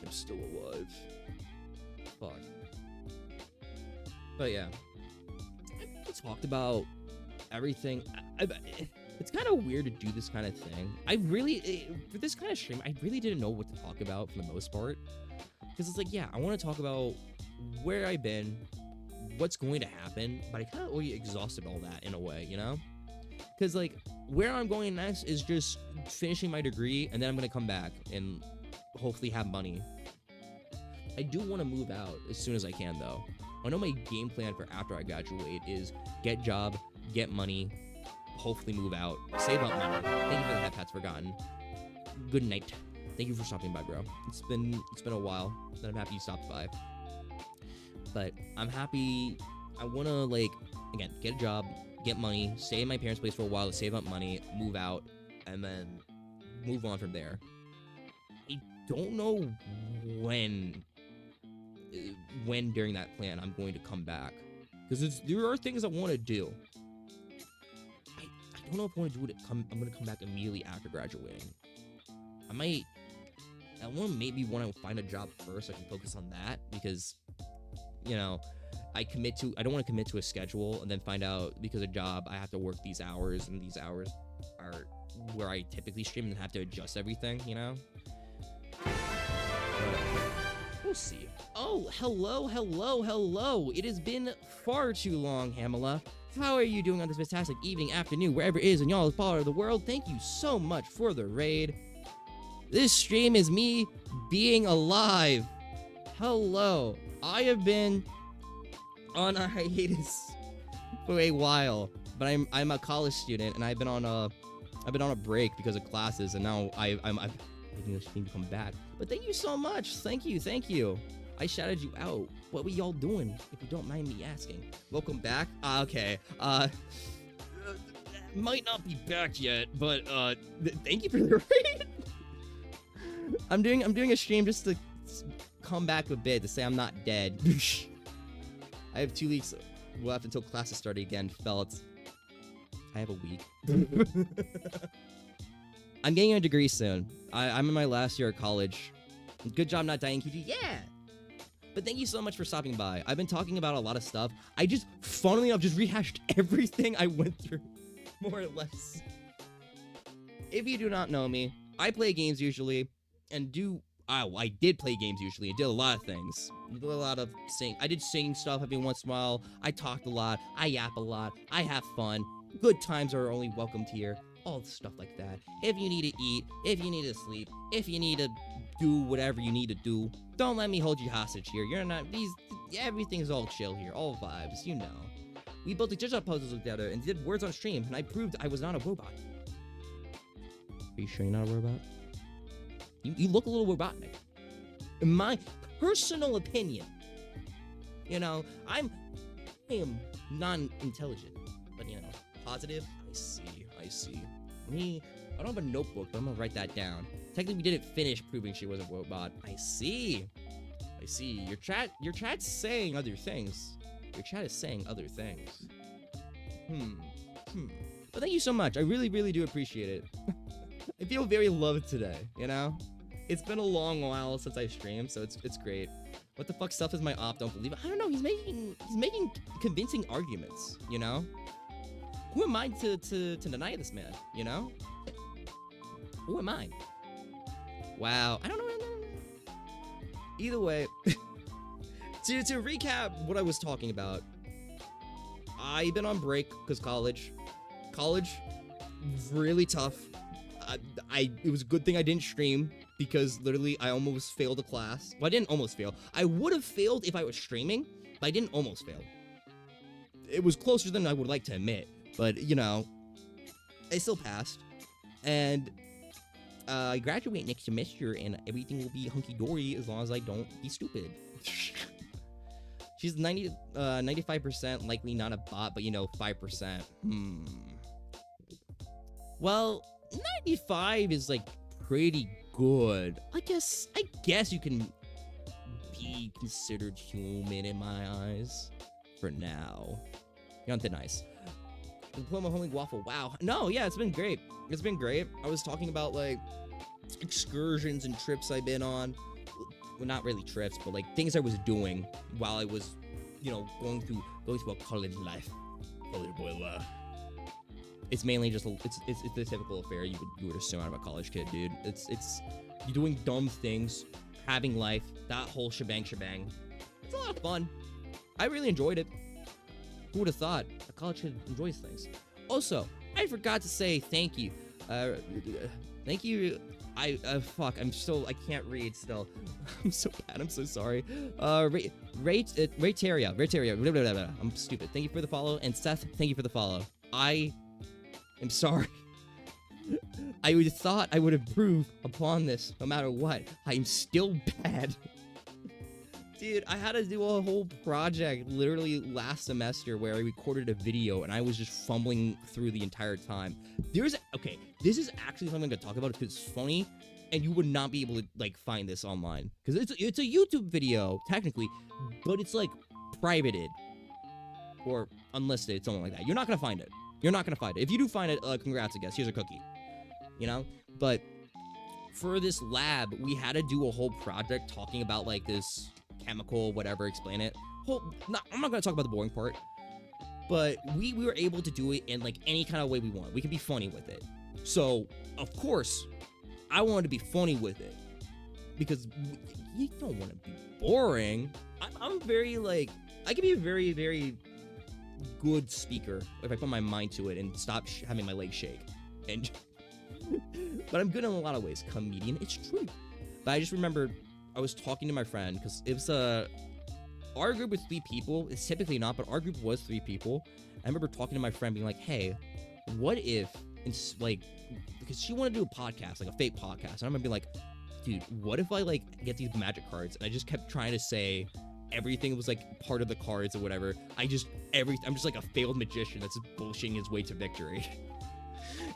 I'm still alive. Fuck. But yeah. I talked about everything. It's kind of weird to do this kind of thing. For this kind of stream, I really didn't know what to talk about for the most part. Because it's like, yeah, I want to talk about where I've been, what's going to happen, but I kind of already exhausted all that in a way, you know? Because, like, where I'm going next is just finishing my degree, and then I'm going to come back and hopefully have money. I do want to move out as soon as I can, though. I know my game plan for after I graduate is get job, get money, hopefully move out, save up money. Thank you for the Hat Forgotten. Good night. Thank you for stopping by, bro. It's been a while, and I'm happy you stopped by. But I'm happy. I wanna like again get a job, get money, stay in my parents' place for a while to save up money, move out, and then move on from there. I don't know when during that plan I'm going to come back, because there are things I want to do. I don't know if I want to do it. I'm gonna come back immediately after graduating. I maybe want to find a job first so I can focus on that, because you know I don't want to commit to a schedule and then find out because of job I have to work these hours, and these hours are where I typically stream and have to adjust everything, you know. We'll see. Oh, hello. It has been far too long, Hamela. How are you doing on this fantastic evening, afternoon, wherever it is in y'all's part of the world? Thank you so much for the raid. This stream is me being alive. Hello. I have been on a hiatus for a while, but I'm a college student, and I've been on a break because of classes, and now I'm making this stream to come back. But thank you so much. Thank you. I shouted you out. What were y'all doing, if you don't mind me asking? Welcome back. Okay. Might not be back yet, but thank you for the raid. I'm doing a stream just to come back a bit to say I'm not dead. I have 2 weeks left until classes start again. Felt I have a week. I'm getting a degree soon. I'm in my last year of college. Good job not dying, Kiji. Yeah! But thank you so much for stopping by. I've been talking about a lot of stuff. I just, funnily enough, just rehashed everything I went through, more or less. If you do not know me, I play games usually, and I did play games usually. I did a lot of things. I did a lot of I did singing stuff every once in a while. I talked a lot. I yap a lot. I have fun. Good times are only welcomed here. All stuff like that. If you need to eat, if you need to sleep, if you need to do whatever you need to do, don't let me hold you hostage here. You're not, everything's all chill here, all vibes, you know. We built a jigsaw puzzle together and did words on stream, and I proved I was not a robot. Are you sure you're not a robot? You look a little robotic. In my personal opinion, you know, I am non-intelligent, but you know, positive. I see. I don't have a notebook, but I'm gonna write that down. Technically, we didn't finish proving she was a robot. I see. Your chat's saying other things. Your chat is saying other things. But thank you so much. I really, really do appreciate it. I feel very loved today, you know? It's been a long while since I streamed, so it's great. What the fuck stuff is my op? Don't believe it. I don't know. He's making convincing arguments, you know? Who am I to deny this man, you know? Who am I? Wow. I don't know. Either way, to recap what I was talking about, I've been on break because college, really tough. It was a good thing I didn't stream because literally I almost failed a class. Well, I didn't almost fail. I would have failed if I was streaming, but I didn't almost fail. It was closer than I would like to admit, but you know, I still passed. And I graduate next semester and everything will be hunky-dory as long as I don't be stupid. She's 95% likely not a bot, but you know, 5%. Well, 95 is like pretty good. I guess you can be considered human in my eyes for now. You're not that nice. Diploma Holy Waffle. Wow. No, yeah, it's been great. I was talking about like excursions and trips I've been on. Well, not really trips, but like things I was doing while I was, you know, going through a college life. College boy life. It's mainly just it's the typical affair you would assume out of a college kid, dude. It's you doing dumb things, having life, that whole shebang. It's a lot of fun. I really enjoyed it. Who would have thought a college kid enjoys things? Also, I forgot to say thank you. Thank you. I can't read still. I'm so bad. I'm so sorry. Rateria. I'm stupid. Thank you for the follow. And Seth, thank you for the follow. I am sorry I would have thought I would improve upon this no matter what. I'm still bad. Dude, I had to do a whole project literally last semester where I recorded a video and I was just fumbling through the entire time. Okay, this is actually something I'm gonna talk about because it's funny and you would not be able to like find this online because it's a YouTube video technically, but it's like privated or unlisted, something like that. You're not gonna find it. You're not gonna find it. If you do find it, congrats, I guess. Here's a cookie. You know? But for this lab, we had to do a whole project talking about like this chemical, whatever, explain it. I'm not gonna talk about the boring part, but we were able to do it in like any kind of way we want. We can be funny with it. So of course, I wanted to be funny with it because you don't want to be boring. I'm very like I can be a very, very good speaker if I put my mind to it and stop having my legs shake. And but I'm good in a lot of ways. Comedian, it's true. But I just remember I was talking to my friend because it was our group was 3 people. It's typically not, but our group was 3 people. I remember talking to my friend being like, hey, what if it's like, because she wanted to do a podcast, like a fake podcast. And I remember being like, dude, what if I like get these magic cards? And I just kept trying to say everything was like part of the cards or whatever. I'm just like a failed magician that's bullshitting his way to victory.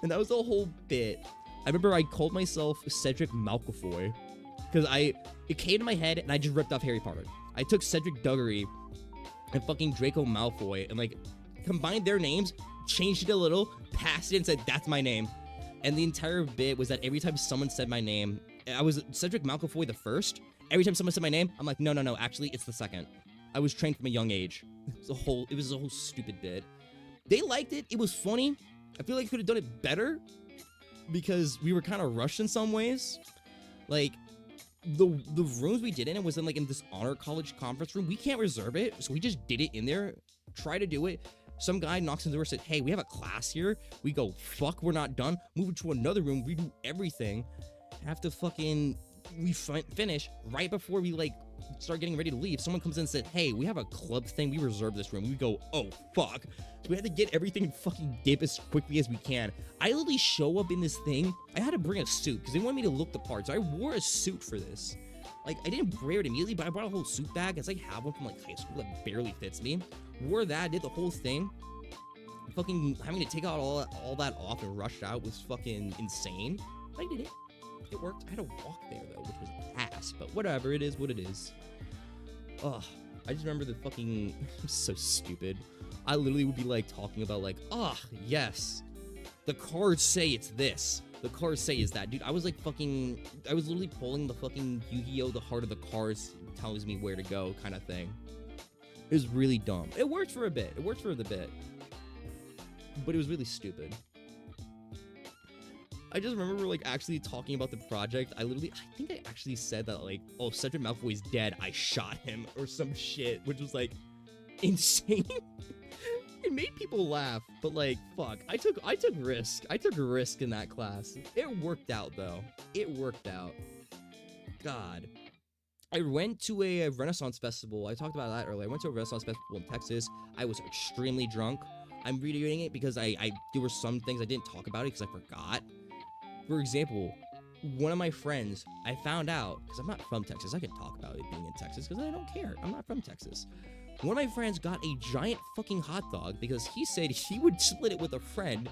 And that was the whole bit. I remember I called myself Cedric Malfoy because it came to my head and I just ripped off Harry Potter. I took Cedric Diggory and fucking Draco Malfoy and like combined their names, changed it a little, passed it and said, that's my name. And the entire bit was that every time someone said my name, I was Cedric Malfoy the first. Every time someone said my name, I'm like, no, actually, it's the second. I was trained from a young age. It was a whole stupid bit. They liked it. It was funny. I feel like I could have done it better because we were kind of rushed in some ways. Like, the rooms we did in it was in, like, in this honor college conference room. We can't reserve it, so we just did it in there, try to do it. Some guy knocks on the door and said, hey, we have a class here. We go, fuck, we're not done. Move it to another room, redo everything. Have to fucking... We finish right before we like start getting ready to leave. Someone comes in and said, hey, we have a club thing, we reserved this room. We go, oh fuck, so we had to get everything fucking dip as quickly as we can. I literally show up in this thing. I had to bring a suit because they wanted me to look the part, so I wore a suit for this. Like, I didn't wear it immediately, but I brought a whole suit bag. It's like I have one from like high school that barely fits me. Wore that, did the whole thing. Fucking having to take out all that off and rush out was fucking insane. I did it. It worked. I had to walk there though, which was ass, but whatever, it is what it is. Ugh, I just remember the fucking, I'm so stupid. I literally would be like talking about like, yes, the cards say it's this, the cards say is that. Dude, I was like fucking, I was literally pulling the fucking Yu-Gi-Oh! The heart of the cards tells me where to go kind of thing. It was really dumb. It worked for a bit. It worked for the bit. But it was really stupid. I just remember, like, actually talking about the project. I think I actually said that, like, oh, Cedric Malfoy's dead. I shot him or some shit, which was, like, insane. It made people laugh, but, like, fuck. I took risk. I took a risk in that class. It worked out, though. It worked out. God. I went to a Renaissance festival. I talked about that earlier. I went to a Renaissance festival in Texas. I was extremely drunk. I'm redoing it because there were some things I didn't talk about it because I forgot. For example, one of my friends, I found out, because I'm not from Texas, I can talk about it being in Texas, because I don't care, I'm not from Texas. One of my friends got a giant fucking hot dog, because he said he would split it with a friend,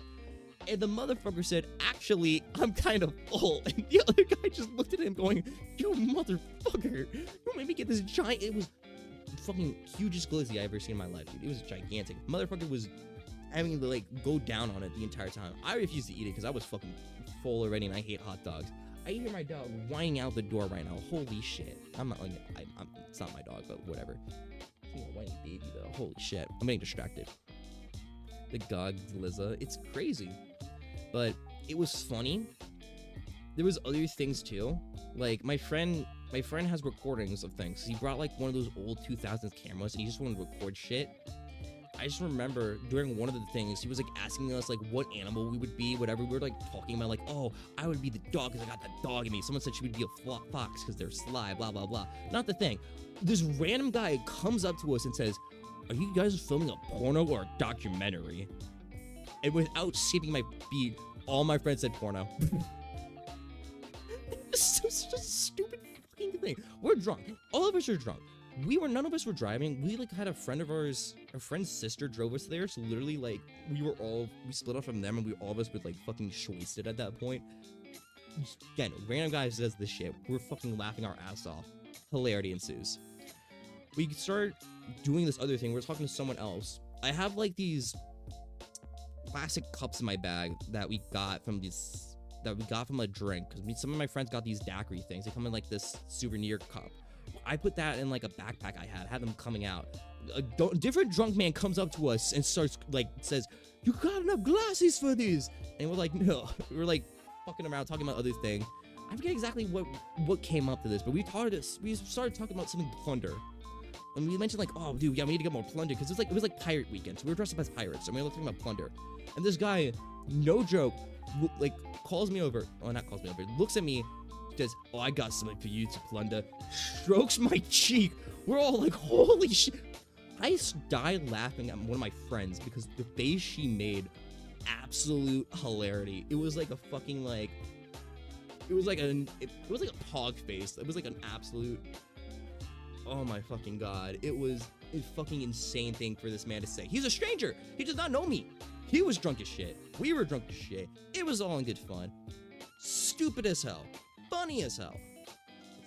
and the motherfucker said, actually, I'm kind of full, and the other guy just looked at him going, you motherfucker, you made me get this giant, it was the fucking hugest glizzy I ever seen in my life, dude, it was gigantic. Motherfucker was having to, like, go down on it the entire time. I refused to eat it, because I was fucking full already and I hate hot dogs. I hear my dog whining out the door right now. Holy shit. I'm not like, it's not my dog, but whatever. He's a whiny baby though. Holy shit. I'm getting distracted. The dog, Liza. It's crazy. But it was funny. There was other things too. Like my friend has recordings of things. He brought like one of those old 2000s cameras and he just wanted to record shit. I just remember during one of the things, he was like asking us like what animal we would be, whatever. We were like talking about like, oh, I would be the dog because I got that dog in me. Someone said she would be a fox because they're sly, blah, blah, blah. Not the thing. This random guy comes up to us and says, are you guys filming a porno or a documentary? And without skipping my beat, all my friends said porno. It's such a stupid fucking thing. We're drunk. All of us are drunk. None of us were driving. We like had a friend of ours, a friend's sister drove us there. So literally like we split off from them and all of us were like fucking wasted at that point. Again, random guy says this shit. We're fucking laughing our ass off. Hilarity ensues. We start doing this other thing. We're talking to someone else. I have like these plastic cups in my bag that we got from a drink. Because some of my friends got these daiquiri things. They come in like this souvenir cup. I put that in like a backpack I had them coming out. A different drunk man comes up to us and starts like says, "You got enough glasses for these?" And we're like, "No." We're like fucking around talking about other thing. I forget exactly what came up to this, but we started talking about something plunder. And we mentioned like, "Oh, dude, yeah, we need to get more plunder," because it was like pirate weekend, so we were dressed up as pirates, and we were talking about plunder. And this guy, no joke, like calls me over, well, not calls me over, looks at me, says, "Oh, I got something for you to plunder," strokes my cheek. We're all like, holy shit. I died laughing at one of my friends because the face she made, absolute hilarity. It was like a fucking like, it was like a pog face. It was like an absolute, oh my fucking god. It was a fucking insane thing for this man to say. He's a stranger. He does not know me. He was drunk as shit. We were drunk as shit. It was all in good fun. Stupid as hell. Funny as hell.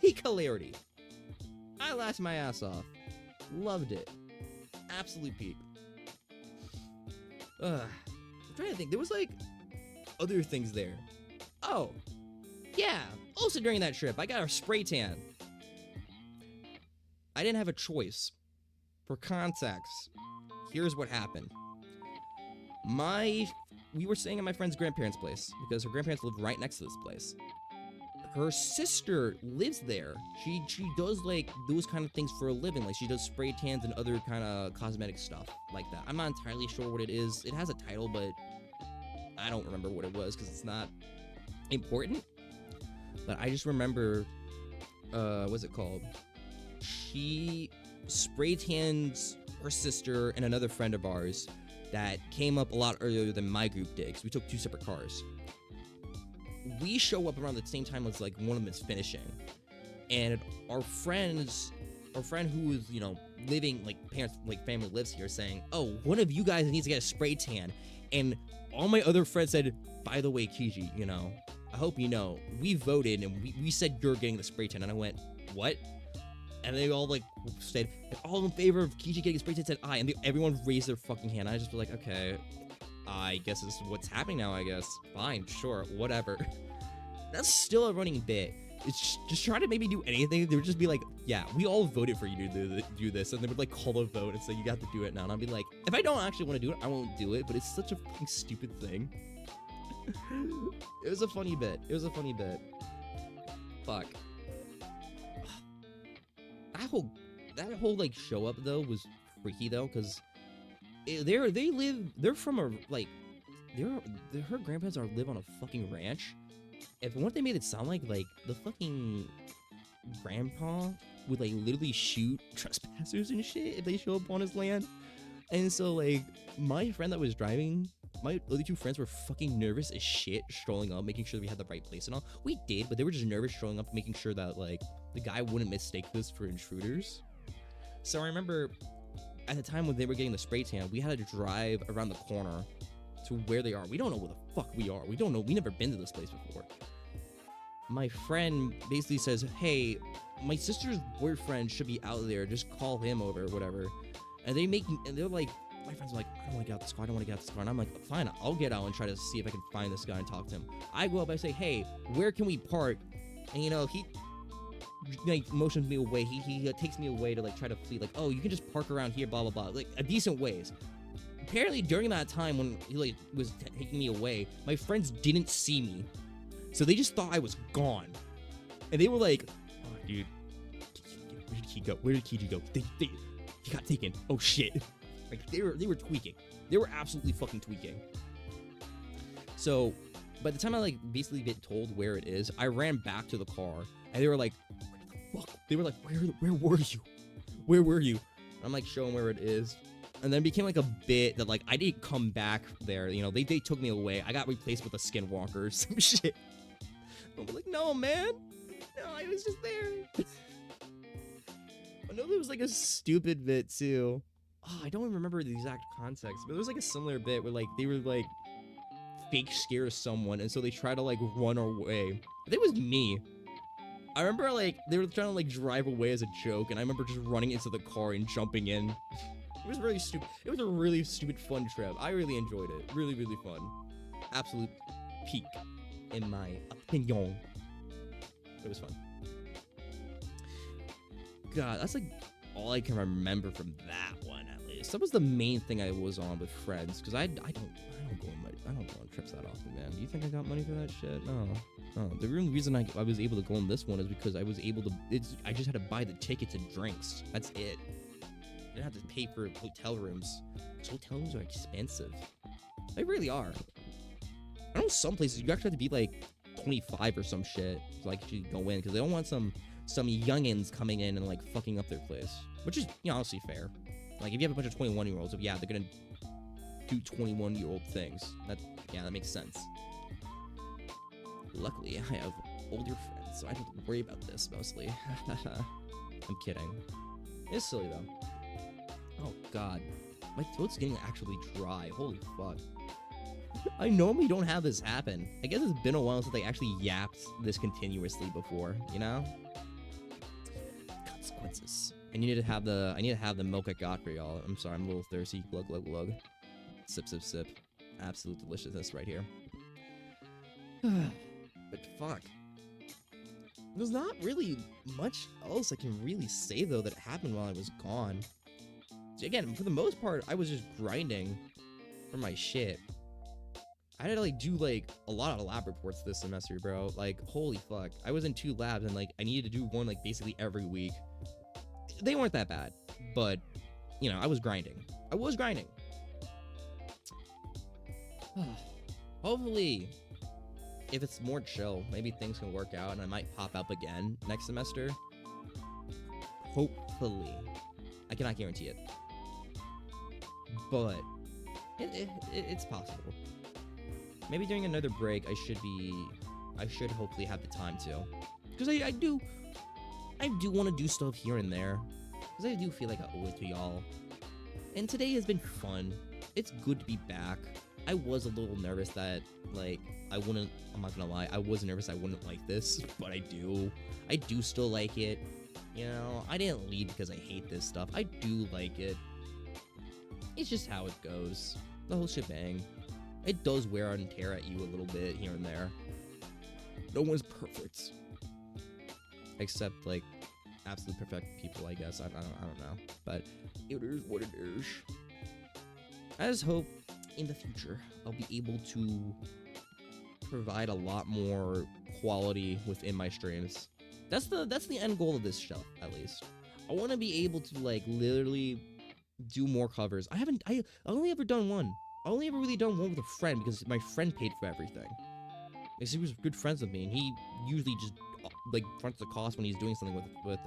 Peak hilarity. I laughed my ass off. Loved it. Absolute peak. I'm trying to think. There was like other things there. Oh, yeah. Also during that trip, I got a spray tan. I didn't have a choice. For context, here's what happened. We were staying at my friend's grandparents' place because her grandparents lived right next to this place. Her sister lives there. She does like those kind of things for a living. Like she does spray tans and other kind of cosmetic stuff like that. I'm not entirely sure what it is. It has a title, but I don't remember what it was because it's not important. But I just remember, what's it called? She spray tans her sister and another friend of ours that came up a lot earlier than my group did, because we took 2 separate cars. We show up around the same time as like one of them is finishing, and our friend who is, you know, living like parents, like family lives here, saying, "Oh, one of you guys needs to get a spray tan." And all my other friends said, "By the way, Kiji, you know, I hope you know, we voted and we said you're getting the spray tan." And I went, "What?" And they all like said, "All in favor of Kiji getting a spray tan," said I, and everyone raised their fucking hand. I just was like, okay, I guess this is what's happening now, I guess. Fine, sure, whatever. That's still a running bit. It's just try to maybe do anything. They would just be like, "Yeah, we all voted for you to do this," and they would like call a vote and say, "You got to do it now." And I'll be like, if I don't actually want to do it, I won't do it. But it's such a fucking stupid thing. It was a funny bit. Fuck. That whole like show up though was freaky though, because her grandparents live on a fucking ranch. If what they made it sound like the fucking grandpa would like literally shoot trespassers and shit if they show up on his land. And so like my friend that was driving, my other 2 friends were fucking nervous as shit strolling up, making sure we had the right place and all. We did, but they were just nervous strolling up, making sure that like the guy wouldn't mistake this for intruders. So I remember at the time when they were getting the spray tan, we had to drive around the corner to where they are. We don't know where the fuck we are. We don't know. We never been to this place before. My friend basically says, "Hey, my sister's boyfriend should be out there. Just call him over or whatever." And they're like, my friends are like, "I don't want to get out this car. I don't want to get out this car." And I'm like, "Fine, I'll get out and try to see if I can find this guy and talk to him." I go up, I say, "Hey, where can we park?" And you know, he like motions me away. He takes me away to like try to flee. Like, "Oh, you can just park around here, blah blah blah." Like a decent ways. Apparently, during that time when he like was taking me away, my friends didn't see me, so they just thought I was gone, and they were like, "Oh, dude, where did he go? Where did Kiji go? He got taken. Oh shit!" Like they were tweaking. They were absolutely fucking tweaking. So, by the time I like basically get told where it is, I ran back to the car, and they were like, "Where the fuck?" They were like, "Where were you? Where were you?" I'm like showing where it is. And then it became like a bit that like I didn't come back there. You know, they took me away. I got replaced with a skinwalker or some shit. I'm like, no, man. No, I was just there. I know there was like a stupid bit too. Oh, I don't even remember the exact context, but there was like a similar bit where like they were like fake scared of someone, and so they try to like run away. I think it was me. I remember like they were trying to like drive away as a joke, and I remember just running into the car and jumping in. It was really stupid. It was a really stupid fun trip. I really enjoyed it. Really, really fun. Absolute peak, in my opinion. It was fun. God, that's like all I can remember from that one, at least. That was the main thing I was on with friends, because I don't go on trips that often, man. Do you think I got money for that shit? No. The real reason I was able to go on this one is because I was able to. I just had to buy the tickets and drinks. That's it. I didn't have to pay for hotel rooms. Because hotel rooms are expensive. They really are. I know some places you actually have to be like 25 or some shit to like actually go in, because they don't want some youngins coming in and like fucking up their place, which is, you know, honestly fair. Like if you have a bunch of 21-year-olds, yeah, they're gonna do 21-year-old things. That makes sense. Luckily, I have older friends, so I don't have to worry about this mostly. I'm kidding. It's silly though. Oh god, my throat's getting actually dry. Holy fuck. I normally don't have this happen. I guess it's been a while since I actually yapped this continuously before, you know? Consequences. I need to have the milk I got for y'all. I'm sorry, I'm a little thirsty. Glug glug glug. Sip sip sip. Absolute deliciousness right here. But fuck. There's not really much else I can really say though that happened while I was gone. Again, for the most part, I was just grinding for my shit. I had to like do like a lot of lab reports this semester, bro. Like, holy fuck. I was in 2 labs and like I needed to do one like basically every week. They weren't that bad, but you know, I was grinding. Hopefully, if it's more chill, maybe things can work out and I might pop up again next semester. Hopefully. I cannot guarantee it. But it's possible. Maybe during another break, I should hopefully have the time to. Because I do want to do stuff here and there. Because I do feel like I owe it to y'all. And today has been fun. It's good to be back. I was a little nervous that, like, I'm not gonna lie, I was nervous I wouldn't like this, but I do. I do still like it. You know, I didn't leave because I hate this stuff. I do like it. It's just how it goes. The whole shebang. It does wear and tear at you a little bit here and there. No one's perfect. Except, like, absolute perfect people, I guess. I don't know. But it is what it is. I just hope in the future I'll be able to provide a lot more quality within my streams. That's the end goal of this show, at least. I want to be able to, like, literally do more covers. I only ever done one. I only ever really done one with a friend because my friend paid for everything. Because he was good friends with me, and he usually just, like, fronts the cost when he's doing something with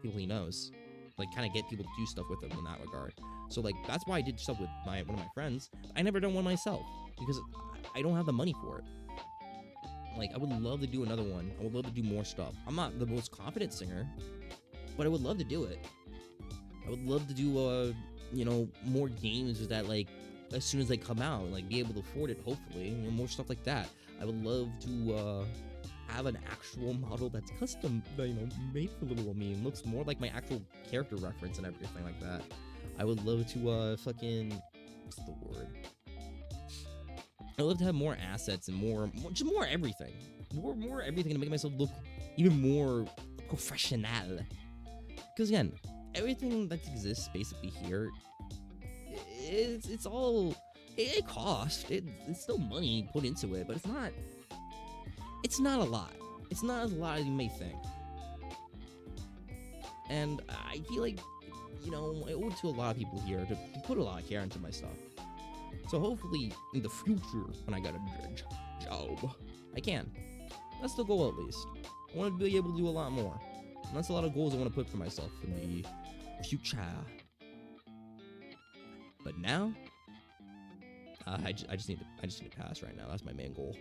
people he knows. Like, kind of get people to do stuff with him in that regard. So, like, that's why I did stuff with one of my friends. I never done one myself because I don't have the money for it. Like, I would love to do another one. I would love to do more stuff. I'm not the most confident singer, but I would love to do it. I would love to do, you know, more games that, like, as soon as they come out, like, be able to afford it, hopefully, you know, more stuff like that. I would love to, have an actual model that's custom, you know, made for little me and looks more like my actual character reference and everything like that. I would love to, fucking, what's the word? I'd love to have more assets and just more everything. More everything to make myself look even more professional. Because again, everything that exists basically here, it's all, it costs. It's still money put into it, but it's not a lot. It's not as a lot as you may think. And I feel like, you know, I owe it to a lot of people here to put a lot of care into my stuff. So hopefully, in the future, when I got a job, I can. That's the goal, at least. I want to be able to do a lot more. And that's a lot of goals I want to put for myself in the future. But now, I just need to pass right now. That's my main goal.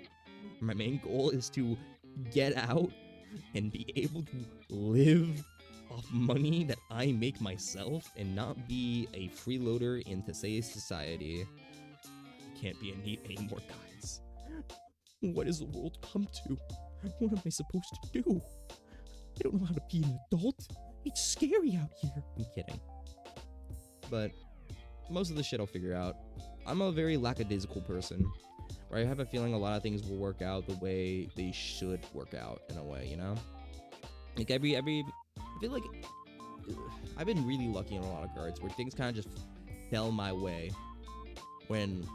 My main goal is to get out and be able to live off money that I make myself and not be a freeloader in today's society. Can't be in need anymore, guys. What has the world come to? What am I supposed to do? I don't know how to be an adult. It's scary out here. I'm kidding. But most of the shit I'll figure out. I'm a very lackadaisical person, where I have a feeling a lot of things will work out the way they should work out, in a way, you know? Like I feel like I've been really lucky in a lot of cards where things kind of just fell my way when,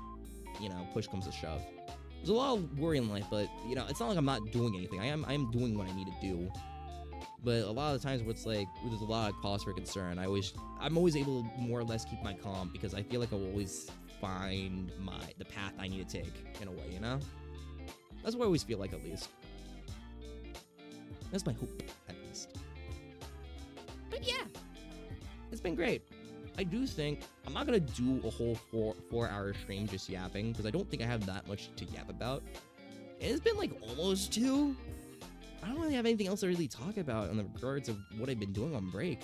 you know, push comes to shove. There's a lot of worry in life, but, you know, it's not like I'm not doing anything. I am doing what I need to do. But a lot of the times where it's like, there's a lot of cause for concern, I'm always able to more or less keep my calm, because I feel like I'll always find the path I need to take, in a way, you know? That's what I always feel like, at least. That's my hope, at least. But yeah, it's been great. I do think I'm not gonna do a whole four-hour stream just yapping, because I don't think I have that much to yap about. And it's been like almost 2. I don't really have anything else to really talk about in the regards of what I've been doing on break.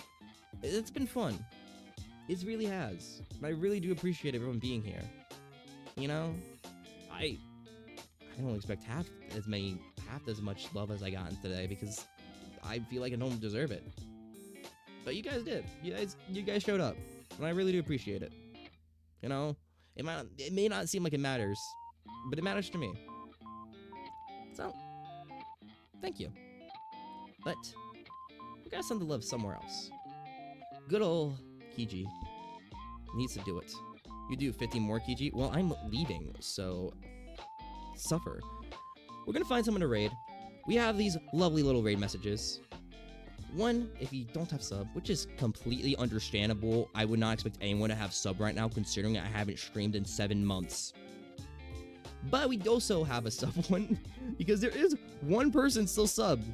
It's been fun. It really has. And I really do appreciate everyone being here. You know, I don't expect half as much love as I got today, because I feel like I don't deserve it. But you guys did. You guys showed up, and I really do appreciate it. You know, it may not seem like it matters, but it matters to me. So, thank you. But we gotta send the love somewhere else. Good old Kiji needs to do it. You do 50 more, Kiji? Well, I'm leaving, so suffer. We're gonna find someone to raid. We have these lovely little raid messages. One, if you don't have sub, which is completely understandable. I would not expect anyone to have sub right now, considering I haven't streamed in 7 months. But we also have a sub one, because there is one person still subbed.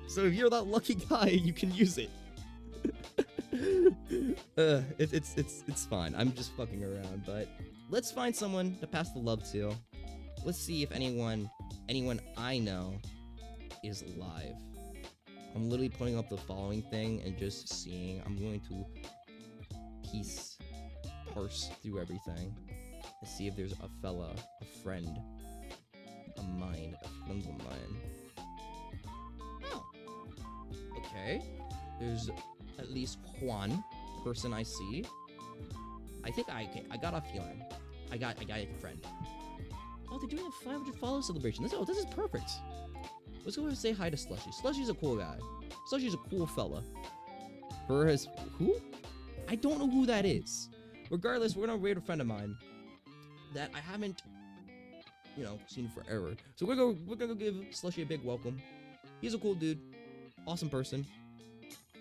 So if you're that lucky guy, you can use it. It's fine. I'm just fucking around, but let's find someone to pass the love to. Let's see if anyone I know is live. I'm literally putting up the following thing and just seeing. I'm going to parse through everything and see if there's a friend of mine, a friend of mine. Oh, okay. There's at least one person I see. I think I got a feeling. I got a friend. Oh, they're doing a 500 follow celebration. This is perfect. Let's go and say hi to Slushy. Slushy's a cool guy. Slushy's a cool fella. Who? I don't know who that is. Regardless, we're gonna raid a friend of mine that I haven't, seen forever. So we're gonna go give Slushy a big welcome. He's a cool dude. Awesome person.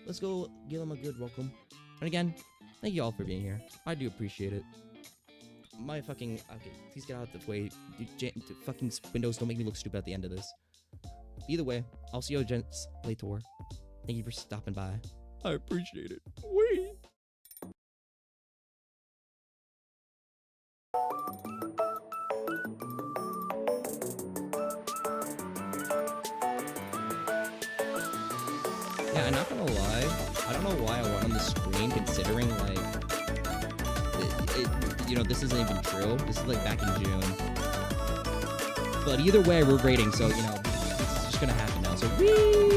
Let's go give him a good welcome. And again, thank you all for being here. I do appreciate it. Okay, please get out of the way. The fucking windows don't make me look stupid at the end of this. Either way, I'll see you gents later. Thank you for stopping by. I appreciate it. Wait. Yeah, I'm not gonna lie. I don't know why I went on the screen, considering this isn't even true. This is back in June. But either way, we're rating, so this is just gonna happen now. So whee!